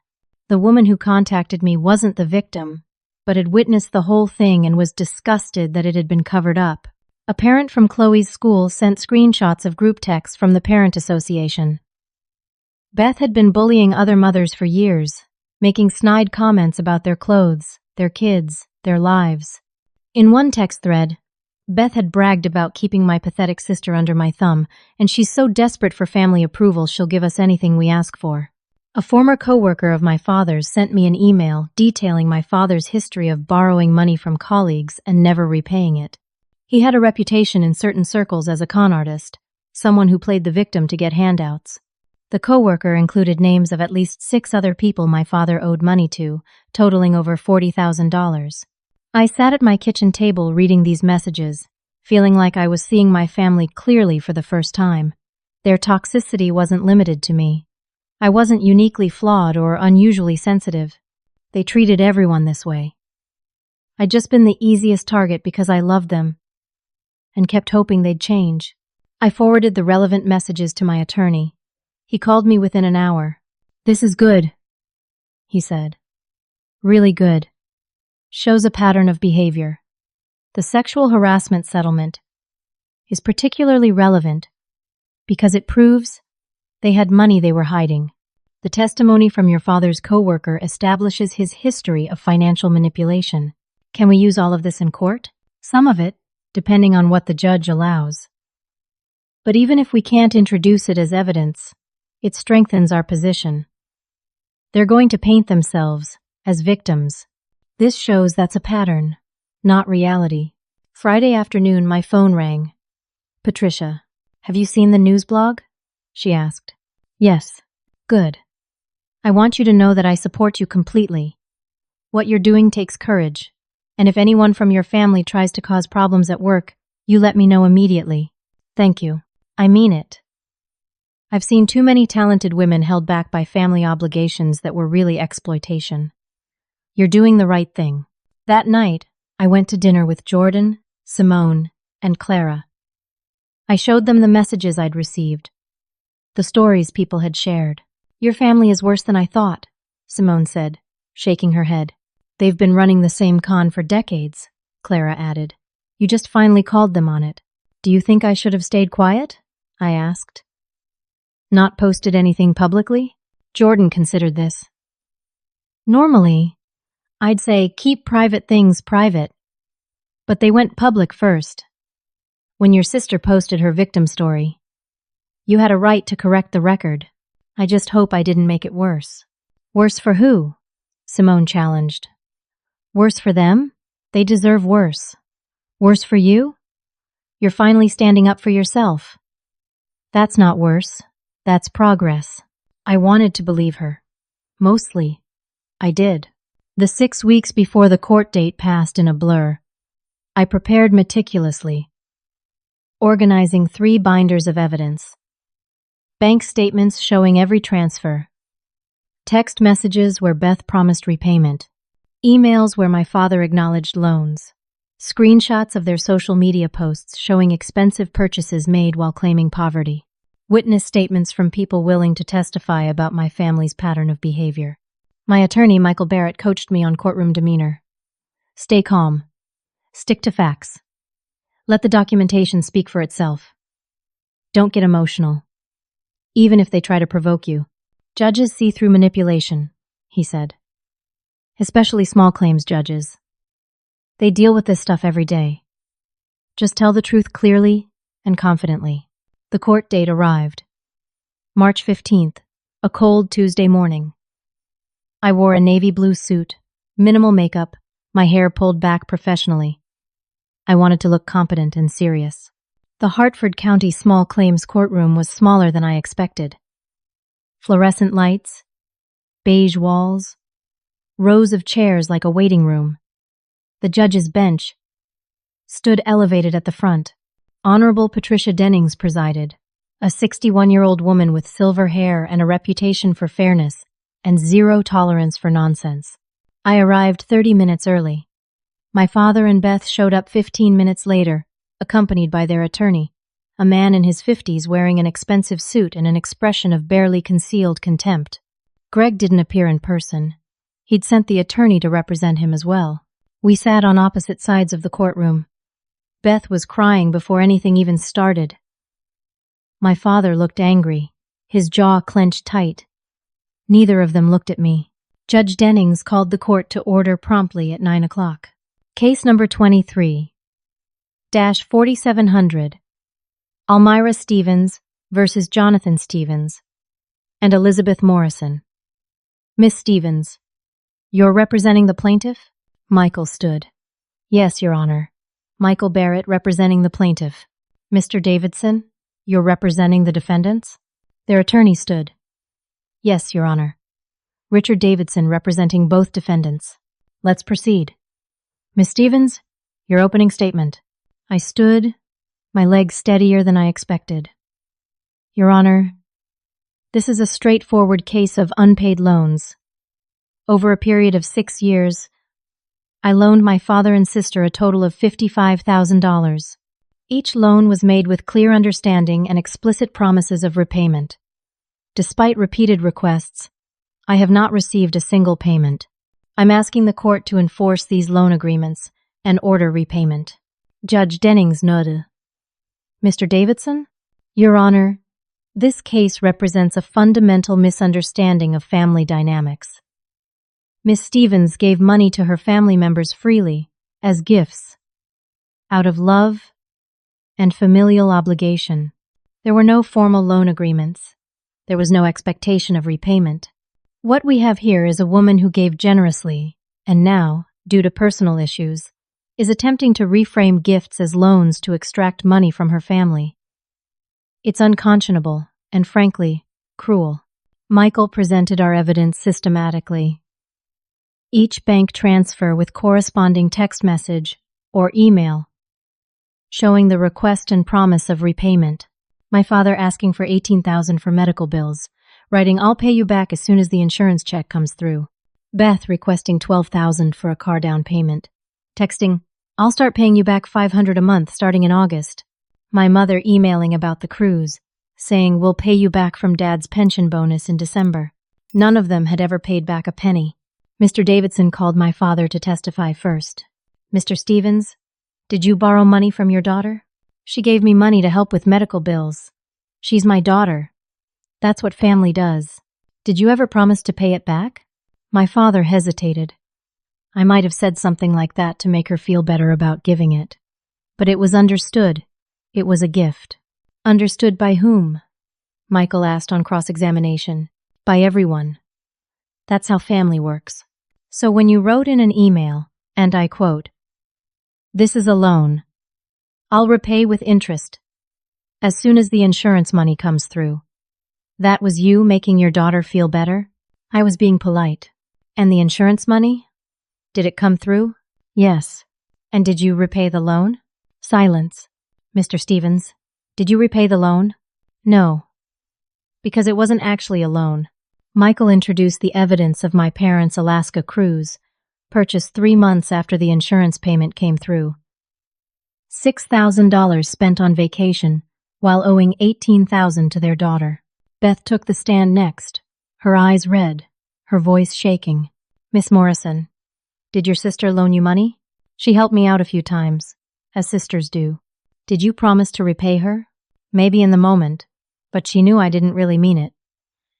The woman who contacted me wasn't the victim, but had witnessed the whole thing and was disgusted that it had been covered up. A parent from Chloe's school sent screenshots of group texts from the parent association. Beth had been bullying other mothers for years, making snide comments about their clothes, their kids, their lives. In one text thread, Beth had bragged about keeping my pathetic sister under my thumb, and she's so desperate for family approval she'll give us anything we ask for. A former coworker of my father's sent me an email detailing my father's history of borrowing money from colleagues and never repaying it. He had a reputation in certain circles as a con artist, someone who played the victim to get handouts. The coworker included names of at least 6 other people my father owed money to, totaling over $40,000. I sat at my kitchen table reading these messages, feeling like I was seeing my family clearly for the first time. Their toxicity wasn't limited to me. I wasn't uniquely flawed or unusually sensitive. They treated everyone this way. I'd just been the easiest target because I loved them and kept hoping they'd change. I forwarded the relevant messages to my attorney. He called me within an hour. "This is good," he said. "Really good. Shows a pattern of behavior. The sexual harassment settlement is particularly relevant because it proves they had money they were hiding. The testimony from your father's coworker establishes his history of financial manipulation. Can we use all of this in court? Some of it, depending on what the judge allows. But even if we can't introduce it as evidence, it strengthens our position. They're going to paint themselves as victims. This shows that's a pattern, not reality." Friday afternoon, my phone rang. "Patricia, have you seen the news blog?" she asked. "Yes." "Good. I want you to know that I support you completely. What you're doing takes courage, and if anyone from your family tries to cause problems at work, you let me know immediately." "Thank you. I mean it. I've seen too many talented women held back by family obligations that were really exploitation. You're doing the right thing." That night, I went to dinner with Jordan, Simone, and Clara. I showed them the messages I'd received, the stories people had shared. "Your family is worse than I thought," Simone said, shaking her head. "They've been running the same con for decades," Clara added. "You just finally called them on it." "Do you think I should have stayed quiet?" I asked. "Not posted anything publicly?" Jordan considered this. "Normally, I'd say keep private things private, but they went public first. When your sister posted her victim story, you had a right to correct the record. I just hope I didn't make it worse." "Worse for who?" Simone challenged. "Worse for them? They deserve worse. Worse for you? You're finally standing up for yourself. That's not worse. That's progress." I wanted to believe her. Mostly, I did. The 6 weeks before the court date passed in a blur. I prepared meticulously, organizing 3 binders of evidence. Bank statements showing every transfer. Text messages where Beth promised repayment. Emails where my father acknowledged loans. Screenshots of their social media posts showing expensive purchases made while claiming poverty. Witness statements from people willing to testify about my family's pattern of behavior. My attorney, Michael Barrett, coached me on courtroom demeanor. Stay calm. Stick to facts. Let the documentation speak for itself. Don't get emotional, even if they try to provoke you. Judges see through manipulation, he said. Especially small claims judges. They deal with this stuff every day. Just tell the truth clearly and confidently. The court date arrived. March 15th, a cold Tuesday morning. I wore a navy blue suit, minimal makeup, my hair pulled back professionally. I wanted to look competent and serious. The Hartford County Small Claims Courtroom was smaller than I expected. Fluorescent lights, beige walls, rows of chairs like a waiting room. The judge's bench stood elevated at the front. Honorable Patricia Dennings presided, a 61-year-old woman with silver hair and a reputation for fairness and zero tolerance for nonsense. I arrived 30 minutes early. My father and Beth showed up 15 minutes later, accompanied by their attorney, a man in his 50s wearing an expensive suit and an expression of barely concealed contempt. Greg didn't appear in person. He'd sent the attorney to represent him as well. We sat on opposite sides of the courtroom. Beth was crying before anything even started. My father looked angry, his jaw clenched tight. Neither of them looked at me. Judge Dennings called the court to order promptly at 9 o'clock. Case number 23-4700, Almira Stevens versus Jonathan Stevens and Elizabeth Morrison. Miss Stevens, you're representing the plaintiff? Michael stood. Yes, Your Honor. Michael Barrett representing the plaintiff. Mr. Davidson, you're representing the defendants? Their attorney stood. Yes, Your Honor. Richard Davidson representing both defendants. Let's proceed. Miss Stevens, your opening statement. I stood, my legs steadier than I expected. Your Honor, this is a straightforward case of unpaid loans. Over a period of 6 years, I loaned my father and sister a total of $55,000. Each loan was made with clear understanding and explicit promises of repayment. Despite repeated requests, I have not received a single payment. I'm asking the court to enforce these loan agreements and order repayment. Judge Dennings noted. Mr. Davidson? Your Honor, this case represents a fundamental misunderstanding of family dynamics. Miss Stevens gave money to her family members freely, as gifts, out of love and familial obligation. There were no formal loan agreements. There was no expectation of repayment. What we have here is a woman who gave generously, and now, due to personal issues, is attempting to reframe gifts as loans to extract money from her family. It's unconscionable and, frankly, cruel. Michael presented our evidence systematically. Each bank transfer with corresponding text message or email showing the request and promise of repayment. My father asking for $18,000 for medical bills, writing, "I'll pay you back as soon as the insurance check comes through." Beth requesting $12,000 for a car down payment, texting, "I'll start paying you back $500 a month starting in August." My mother emailing about the cruise, saying, "We'll pay you back from Dad's pension bonus in December." None of them had ever paid back a penny. Mr. Davidson called my father to testify first. "Mr. Stevens, did you borrow money from your daughter?" "She gave me money to help with medical bills. She's my daughter. That's what family does." "Did you ever promise to pay it back?" My father hesitated. I might have said something like that to make her feel better about giving it. But it was understood. It was a gift. Understood by whom? Michael asked on cross-examination. By everyone. That's how family works. So when you wrote in an email, and I quote, "This is a loan. I'll repay with interest as soon as the insurance money comes through," that was you making your daughter feel better? I was being polite. And the insurance money? Did it come through? Yes. And did you repay the loan? Silence. Mr. Stevens, did you repay the loan? No. Because it wasn't actually a loan. Michael introduced the evidence of my parents' Alaska cruise, purchased 3 months after the insurance payment came through. $6,000 spent on vacation, while owing $18,000 to their daughter. Beth took the stand next, her eyes red, her voice shaking. "Miss Morrison, did your sister loan you money?" "She helped me out a few times, as sisters do." "Did you promise to repay her?" "Maybe in the moment, but she knew I didn't really mean it.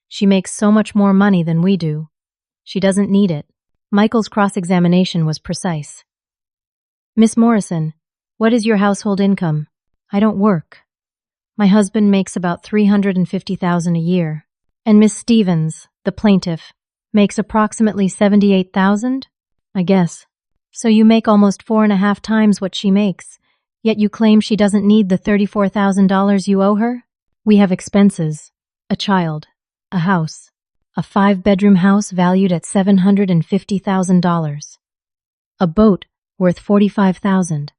She makes so much more money than we do. She doesn't need it." Michael's cross-examination was precise. "Miss Morrison, what is your household income?" "I don't work. My husband makes about $350,000 a year. And Miss Stevens, the plaintiff, makes approximately $78,000? I guess. So you make almost 4.5 times what she makes, yet you claim she doesn't need the $34,000 you owe her? We have expenses, a child, a house, a 5-bedroom house valued at $750,000, a boat worth $45,000,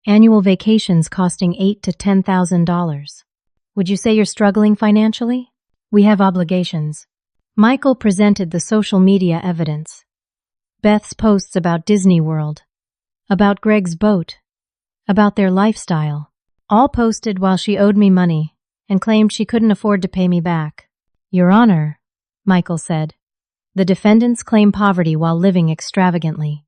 annual vacations costing $8,000 to $10,000. Would you say you're struggling financially? We have obligations. Michael presented the social media evidence. Beth's posts about Disney World, about Greg's boat, about their lifestyle, all posted while she owed me money and claimed she couldn't afford to pay me back. Your Honor, Michael said, the defendants claim poverty while living extravagantly.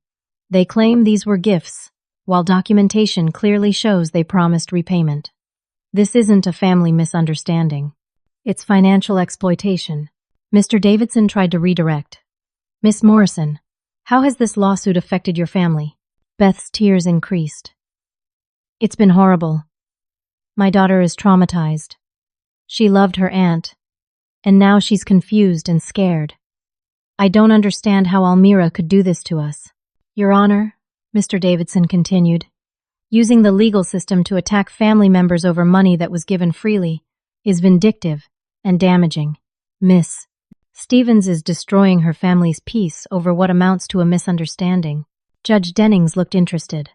They claim these were gifts, while documentation clearly shows they promised repayment. This isn't a family misunderstanding. It's financial exploitation. Mr. Davidson tried to redirect. Miss Morrison, how has this lawsuit affected your family? Beth's tears increased. It's been horrible. My daughter is traumatized. She loved her aunt, and now she's confused and scared. I don't understand how Almira could do this to us. Your Honor, Mr. Davidson continued, using the legal system to attack family members over money that was given freely is vindictive and damaging. Miss Stevens is destroying her family's peace over what amounts to a misunderstanding. Judge Dennings looked interested.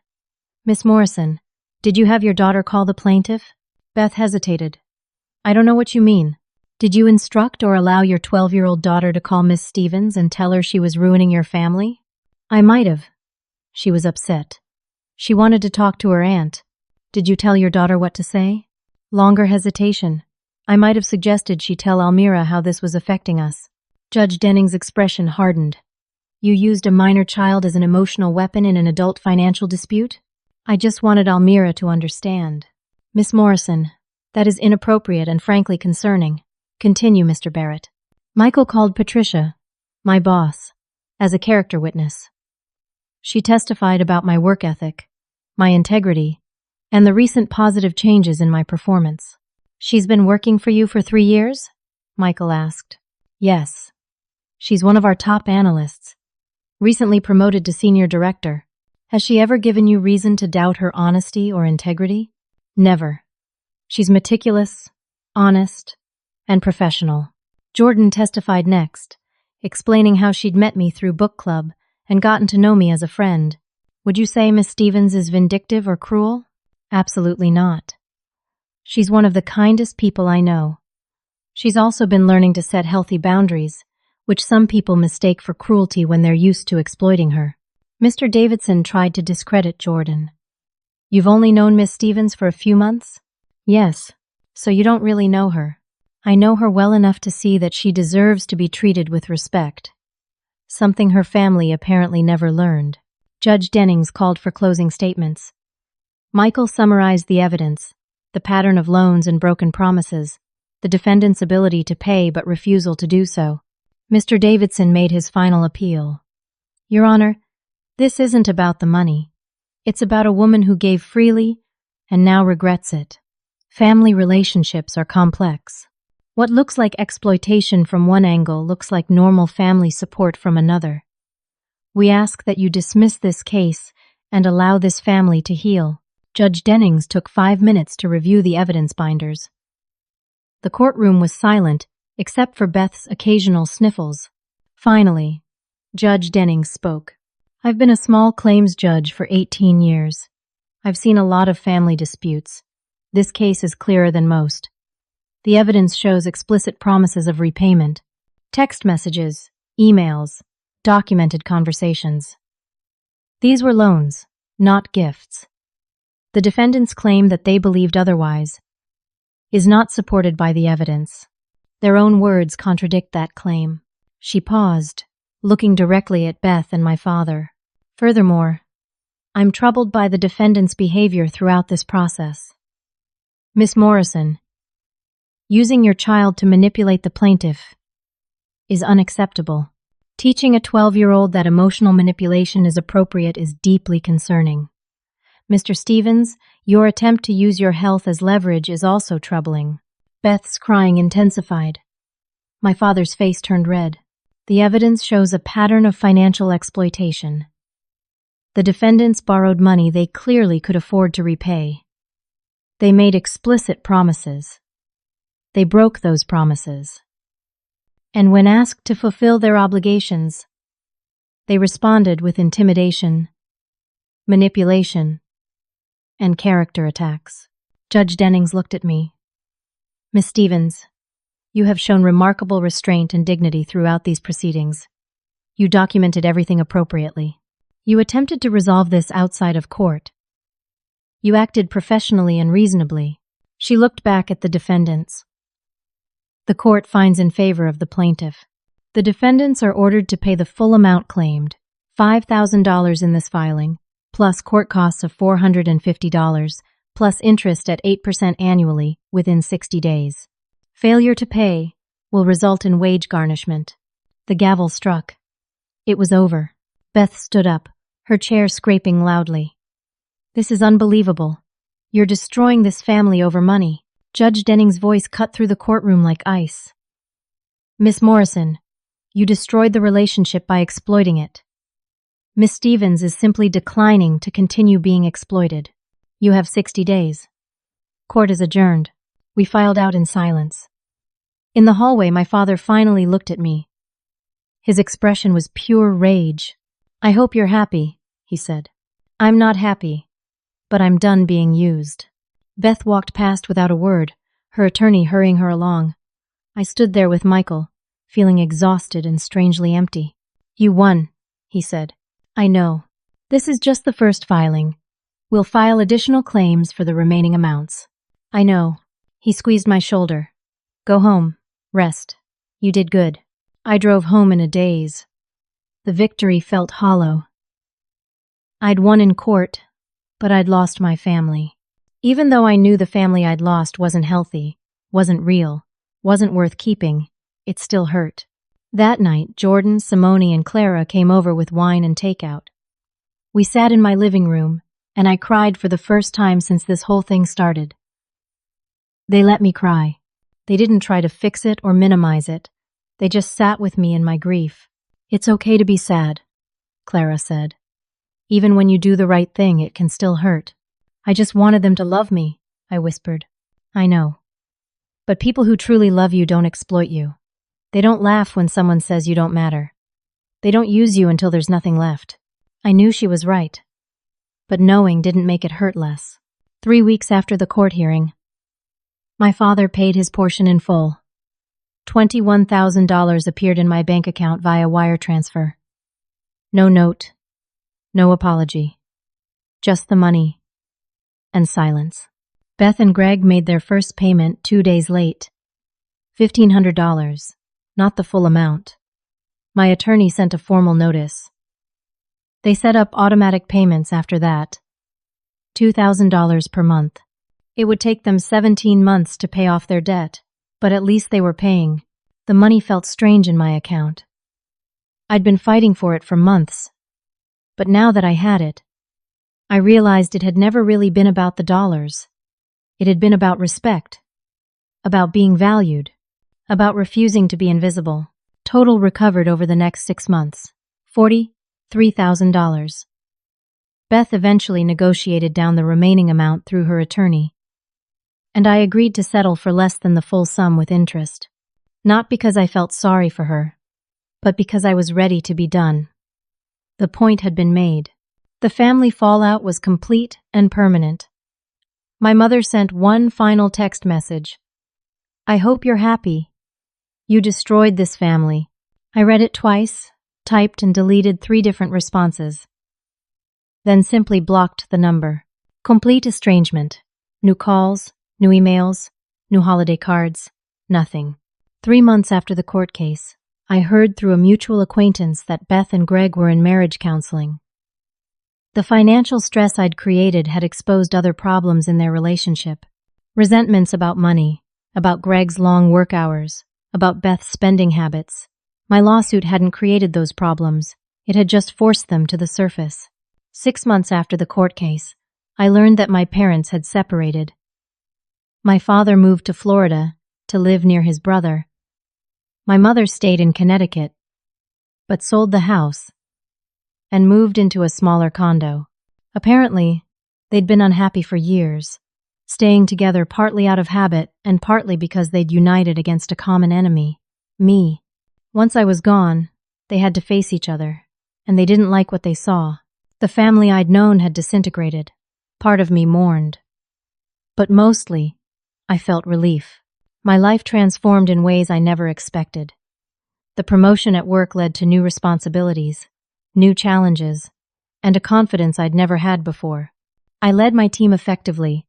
Miss Morrison, did you have your daughter call the plaintiff? Beth hesitated. I don't know what you mean. Did you instruct or allow your 12-year-old daughter to call Miss Stevens and tell her she was ruining your family? I might have. She was upset. She wanted to talk to her aunt. Did you tell your daughter what to say? Longer hesitation. I might have suggested she tell Almira how this was affecting us. Judge Dennings' expression hardened. You used a minor child as an emotional weapon in an adult financial dispute? I just wanted Almira to understand. Miss Morrison, that is inappropriate and frankly concerning. Continue, Mr. Barrett. Michael called Patricia, my boss, as a character witness. She testified about my work ethic, my integrity, and the recent positive changes in my performance. She's been working for you for 3 years? Michael asked. Yes. She's one of our top analysts, recently promoted to senior director. Has she ever given you reason to doubt her honesty or integrity? Never. She's meticulous, honest, and professional. Jordan testified next, explaining how she'd met me through book club and gotten to know me as a friend. Would you say Miss Stevens is vindictive or cruel? Absolutely not. She's one of the kindest people I know. She's also been learning to set healthy boundaries, which some people mistake for cruelty when they're used to exploiting her. Mr. Davidson tried to discredit Jordan. You've only known Miss Stevens for a few months? Yes, so you don't really know her. I know her well enough to see that she deserves to be treated with respect, something her family apparently never learned. Judge Dennings called for closing statements. Michael summarized the evidence, the pattern of loans and broken promises, the defendant's ability to pay but refusal to do so. Mr. Davidson made his final appeal. Your Honor, this isn't about the money. It's about a woman who gave freely and now regrets it. Family relationships are complex. What looks like exploitation from one angle looks like normal family support from another. We ask that you dismiss this case and allow this family to heal. Judge Dennings took 5 minutes to review the evidence binders. The courtroom was silent, except for Beth's occasional sniffles. Finally, Judge Dennings spoke. I've been a small claims judge for 18 years. I've seen a lot of family disputes. This case is clearer than most. The evidence shows explicit promises of repayment, text messages, emails, documented conversations. These were loans, not gifts. The defendants claim that they believed otherwise is not supported by the evidence. Their own words contradict that claim. She paused, looking directly at Beth and my father. Furthermore, I'm troubled by the defendant's behavior throughout this process. Miss Morrison, using your child to manipulate the plaintiff is unacceptable. Teaching a 12-year-old that emotional manipulation is appropriate is deeply concerning. Mr. Stevens, your attempt to use your health as leverage is also troubling. Beth's crying intensified. My father's face turned red. The evidence shows a pattern of financial exploitation. The defendants borrowed money they clearly could afford to repay. They made explicit promises. They broke those promises. And when asked to fulfill their obligations, they responded with intimidation, manipulation, and character attacks. Judge Dennings looked at me. Miss Stevens, you have shown remarkable restraint and dignity throughout these proceedings. You documented everything appropriately. You attempted to resolve this outside of court. You acted professionally and reasonably. She looked back at the defendants. The court finds in favor of the plaintiff. The defendants are ordered to pay the full amount claimed, $5,000 in this filing, plus court costs of $450, plus interest at 8% annually within 60 days. Failure to pay will result in wage garnishment. The gavel struck. It was over. Beth stood up, her chair scraping loudly. This is unbelievable. You're destroying this family over money. Judge Dennings' voice cut through the courtroom like ice. Miss Morrison, you destroyed the relationship by exploiting it. Miss Stevens is simply declining to continue being exploited. You have 60 days. Court is adjourned. We filed out in silence. In the hallway, my father finally looked at me. His expression was pure rage. I hope you're happy, he said. I'm not happy, but I'm done being used. Beth walked past without a word, her attorney hurrying her along. I stood there with Michael, feeling exhausted and strangely empty. You won, he said. I know. This is just the first filing. We'll file additional claims for the remaining amounts. I know. He squeezed my shoulder. Go home. Rest. You did good. I drove home in a daze. The victory felt hollow. I'd won in court, but I'd lost my family. Even though I knew the family I'd lost wasn't healthy, wasn't real, wasn't worth keeping, it still hurt. That night, Jordan, Simone, and Clara came over with wine and takeout. We sat in my living room, and I cried for the first time since this whole thing started. They let me cry. They didn't try to fix it or minimize it. They just sat with me in my grief. It's okay to be sad, Clara said. Even when you do the right thing, it can still hurt. I just wanted them to love me, I whispered. I know. But people who truly love you don't exploit you. They don't laugh when someone says you don't matter. They don't use you until there's nothing left. I knew she was right. But knowing didn't make it hurt less. 3 weeks after the court hearing, my father paid his portion in full. $21,000 appeared in my bank account via wire transfer. No note, no apology, just the money and silence. Beth and Greg made their first payment 2 days late. $1,500, not the full amount. My attorney sent a formal notice. They set up automatic payments after that. $2,000 per month. It would take them 17 months to pay off their debt, but at least they were paying. The money felt strange in my account. I'd been fighting for it for months, but now that I had it, I realized it had never really been about the dollars. It had been about respect, about being valued, about refusing to be invisible. Total recovered over the next 6 months. $43,000. Beth eventually negotiated down the remaining amount through her attorney, and I agreed to settle for less than the full sum with interest. Not because I felt sorry for her, but because I was ready to be done. The point had been made. The family fallout was complete and permanent. My mother sent one final text message. I hope you're happy. You destroyed this family. I read it twice, typed and deleted 3 different responses. Then simply blocked the number. Complete estrangement. New calls, new emails, new holiday cards, nothing. 3 months after the court case, I heard through a mutual acquaintance that Beth and Greg were in marriage counseling. The financial stress I'd created had exposed other problems in their relationship. Resentments about money, about Greg's long work hours, about Beth's spending habits. My lawsuit hadn't created those problems. It had just forced them to the surface. 6 months after the court case, I learned that my parents had separated. My father moved to Florida to live near his brother. My mother stayed in Connecticut, but sold the house and moved into a smaller condo. Apparently, they'd been unhappy for years, staying together partly out of habit and partly because they'd united against a common enemy, me. Once I was gone, they had to face each other, and they didn't like what they saw. The family I'd known had disintegrated. Part of me mourned. But mostly, I felt relief. My life transformed in ways I never expected. The promotion at work led to new responsibilities, new challenges, and a confidence I'd never had before. I led my team effectively,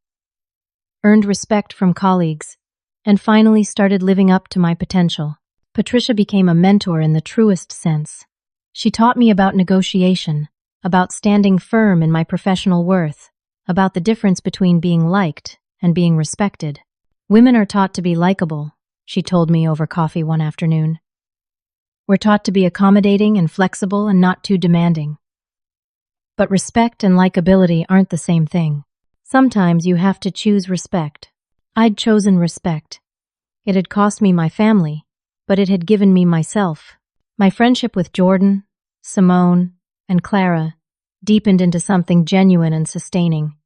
earned respect from colleagues, and finally started living up to my potential. Patricia became a mentor in the truest sense. She taught me about negotiation, about standing firm in my professional worth, about the difference between being liked and being respected. Women are taught to be likable, she told me over coffee one afternoon. We're taught to be accommodating and flexible and not too demanding. But respect and likability aren't the same thing. Sometimes you have to choose respect. I'd chosen respect. It had cost me my family, but it had given me myself. My friendship with Jordan, Simone, and Clara deepened into something genuine and sustaining.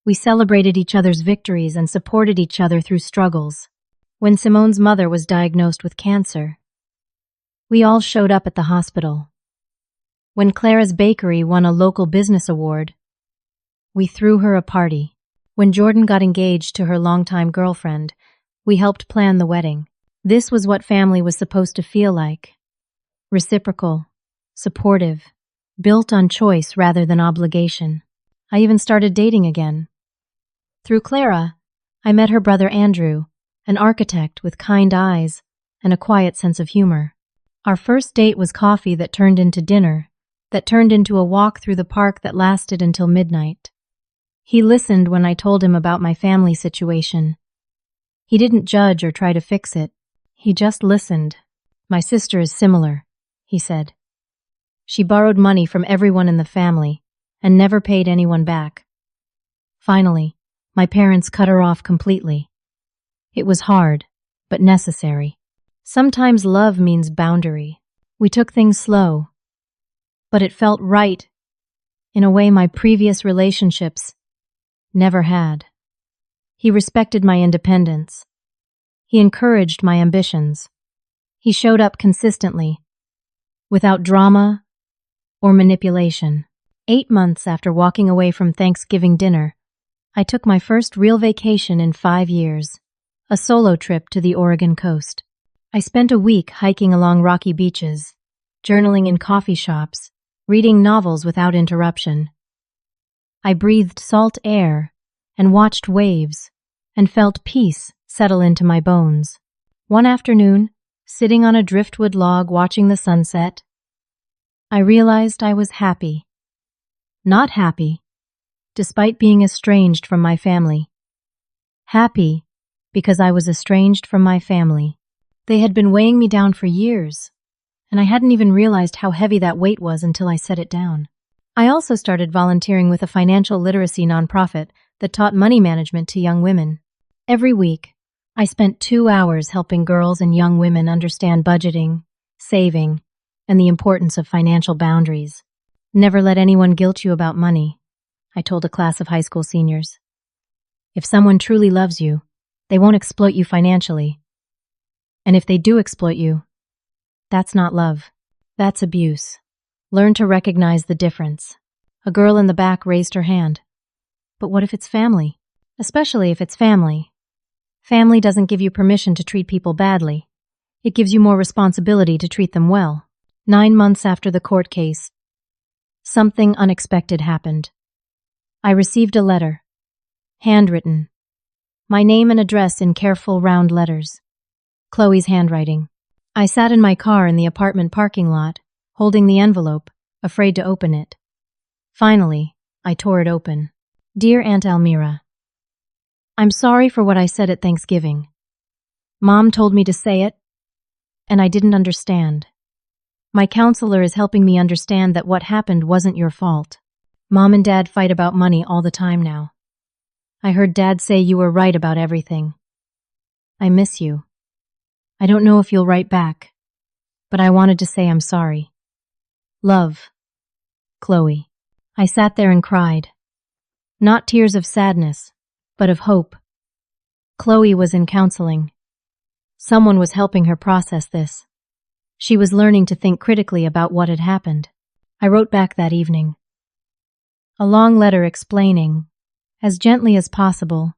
We celebrated each other's victories and supported each other through struggles. When Simone's mother was diagnosed with cancer, we all showed up at the hospital. When Clara's bakery won a local business award, we threw her a party. When Jordan got engaged to her longtime girlfriend, we helped plan the wedding. This was what family was supposed to feel like. Reciprocal, supportive, built on choice rather than obligation. I even started dating again. Through Clara, I met her brother Andrew, an architect with kind eyes and a quiet sense of humor. Our first date was coffee that turned into dinner, that turned into a walk through the park that lasted until midnight. He listened when I told him about my family situation. He didn't judge or try to fix it. He just listened. My sister is similar, he said. She borrowed money from everyone in the family and never paid anyone back. Finally, my parents cut her off completely. It was hard, but necessary. Sometimes love means boundary. We took things slow, but it felt right in a way my previous relationships never had. He respected my independence. He encouraged my ambitions. He showed up consistently, without drama or manipulation. 8 months after walking away from Thanksgiving dinner, I took my first real vacation in 5 years, a solo trip to the Oregon coast. I spent a week hiking along rocky beaches, journaling in coffee shops, reading novels without interruption. I breathed salt air and watched waves and felt peace settle into my bones. One afternoon, sitting on a driftwood log watching the sunset, I realized I was happy. Not happy, despite being estranged from my family. Happy because I was estranged from my family. They had been weighing me down for years, and I hadn't even realized how heavy that weight was until I set it down. I also started volunteering with a financial literacy nonprofit that taught money management to young women. Every week, I spent 2 hours helping girls and young women understand budgeting, saving, and the importance of financial boundaries. Never let anyone guilt you about money, I told a class of high school seniors. If someone truly loves you, they won't exploit you financially. And if they do exploit you, that's not love. That's abuse. Learn to recognize the difference. A girl in the back raised her hand. But what if it's family? Especially if it's family. Family doesn't give you permission to treat people badly. It gives you more responsibility to treat them well. 9 months after the court case, something unexpected happened. I received a letter, handwritten, my name and address in careful round letters. Chloe's handwriting. I sat in my car in the apartment parking lot, holding the envelope, afraid to open it. Finally, I tore it open. Dear Aunt Almira, I'm sorry for what I said at Thanksgiving. Mom told me to say it, and I didn't understand. My counselor is helping me understand that what happened wasn't your fault. Mom and Dad fight about money all the time now. I heard Dad say you were right about everything. I miss you. I don't know if you'll write back, but I wanted to say I'm sorry. Love, Chloe. I sat there and cried. Not tears of sadness, but of hope. Chloe was in counseling. Someone was helping her process this. She was learning to think critically about what had happened. I wrote back that evening. A long letter explaining, as gently as possible,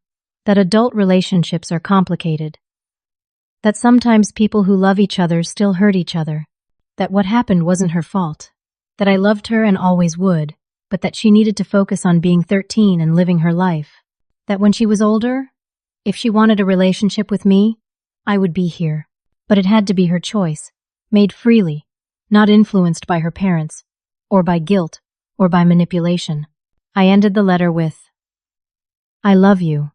that adult relationships are complicated. That sometimes people who love each other still hurt each other. That what happened wasn't her fault. That I loved her and always would, but that she needed to focus on being 13 and living her life. That when she was older, if she wanted a relationship with me, I would be here. But it had to be her choice, made freely, not influenced by her parents, or by guilt, or by manipulation. I ended the letter with, I love you.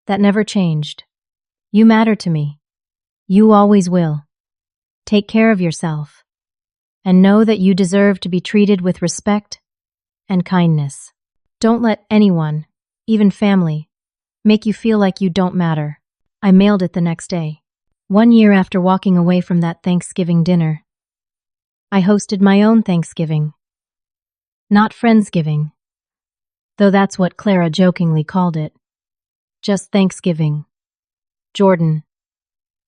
That never changed. You matter to me. You always will. Take care of yourself, and know that you deserve to be treated with respect and kindness. Don't let anyone, even family, make you feel like you don't matter. I mailed it the next day. 1 year after walking away from that Thanksgiving dinner, I hosted my own Thanksgiving. Not Friendsgiving, though that's what Clara jokingly called it. Just Thanksgiving. Jordan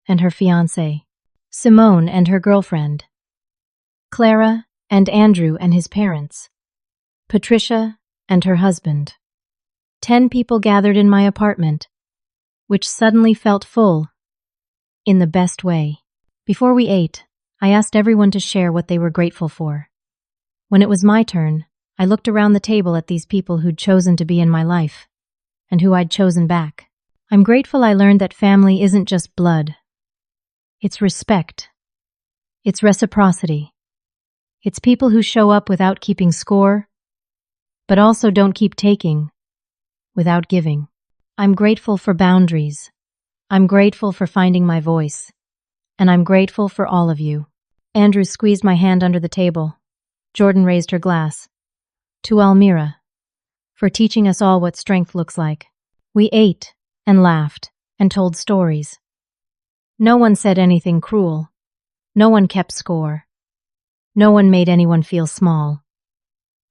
and her fiancé, Simone and her girlfriend, Clara and Andrew and his parents, Patricia and her husband. 10 people gathered in my apartment, which suddenly felt full, in the best way. Before we ate, I asked everyone to share what they were grateful for. When it was my turn, I looked around the table at these people who'd chosen to be in my life, and who I'd chosen back. I'm grateful I learned that family isn't just blood. It's respect. It's reciprocity. It's people who show up without keeping score, but also don't keep taking without giving. I'm grateful for boundaries. I'm grateful for finding my voice. And I'm grateful for all of you. Andrew squeezed my hand under the table. Jordan raised her glass. To Almira, for teaching us all what strength looks like. We ate and laughed and told stories. No one said anything cruel. No one kept score. No one made anyone feel small.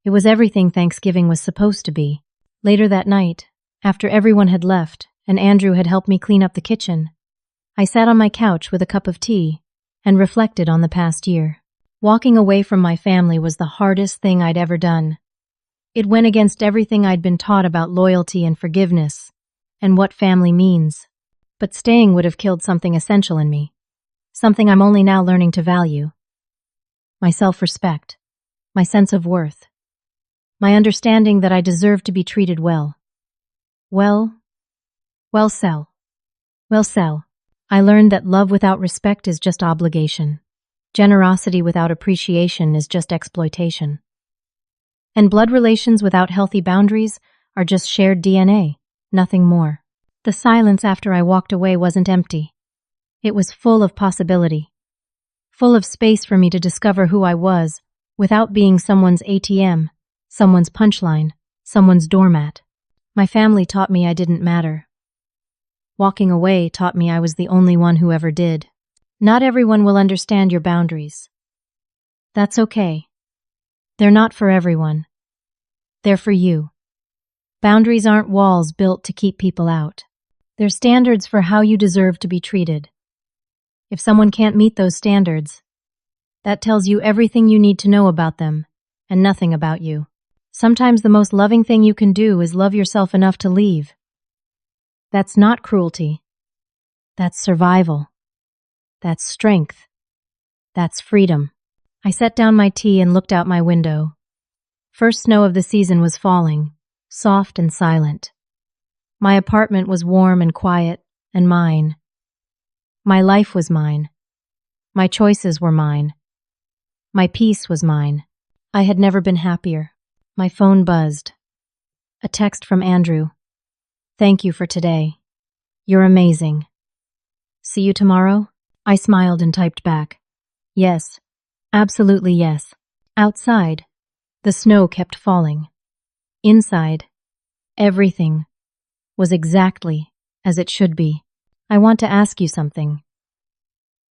It was everything Thanksgiving was supposed to be. Later that night, after everyone had left and Andrew had helped me clean up the kitchen, I sat on my couch with a cup of tea and reflected on the past year. Walking away from my family was the hardest thing I'd ever done. It went against everything I'd been taught about loyalty and forgiveness and what family means. But staying would have killed something essential in me, something I'm only now learning to value. My self-respect, my sense of worth, my understanding that I deserve to be treated well. Well, Sel. I learned that love without respect is just obligation. Generosity without appreciation is just exploitation. And blood relations without healthy boundaries are just shared DNA, nothing more. The silence after I walked away wasn't empty. It was full of possibility, full of space for me to discover who I was without being someone's ATM, someone's punchline, someone's doormat. My family taught me I didn't matter. Walking away taught me I was the only one who ever did. Not everyone will understand your boundaries. That's okay. They're not for everyone. They're for you. Boundaries aren't walls built to keep people out. They're standards for how you deserve to be treated. If someone can't meet those standards, that tells you everything you need to know about them and nothing about you. Sometimes the most loving thing you can do is love yourself enough to leave. That's not cruelty. That's survival. That's strength. That's freedom. I set down my tea and looked out my window. First snow of the season was falling, soft and silent. My apartment was warm and quiet, and mine. My life was mine. My choices were mine. My peace was mine. I had never been happier. My phone buzzed. A text from Andrew. Thank you for today. You're amazing. See you tomorrow? I smiled and typed back. Yes, absolutely yes. Outside, the snow kept falling. Inside, everything was exactly as it should be. I want to ask you something.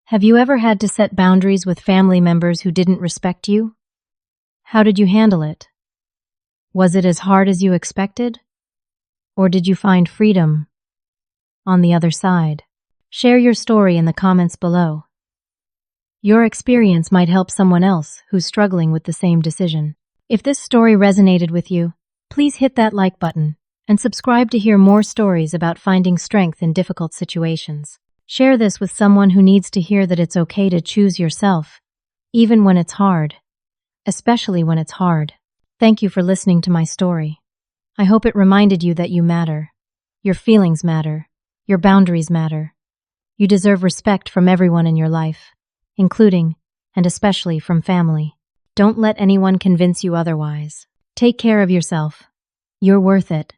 Have you ever had to set boundaries with family members who didn't respect you? How did you handle it? Was it as hard as you expected? Or did you find freedom on the other side? Share your story in the comments below. Your experience might help someone else who's struggling with the same decision. If this story resonated with you, please hit that like button and subscribe to hear more stories about finding strength in difficult situations. Share this with someone who needs to hear that it's okay to choose yourself, even when it's hard, especially when it's hard. Thank you for listening to my story. I hope it reminded you that you matter. Your feelings matter. Your boundaries matter. You deserve respect from everyone in your life, including and especially from family. Don't let anyone convince you otherwise. Take care of yourself. You're worth it.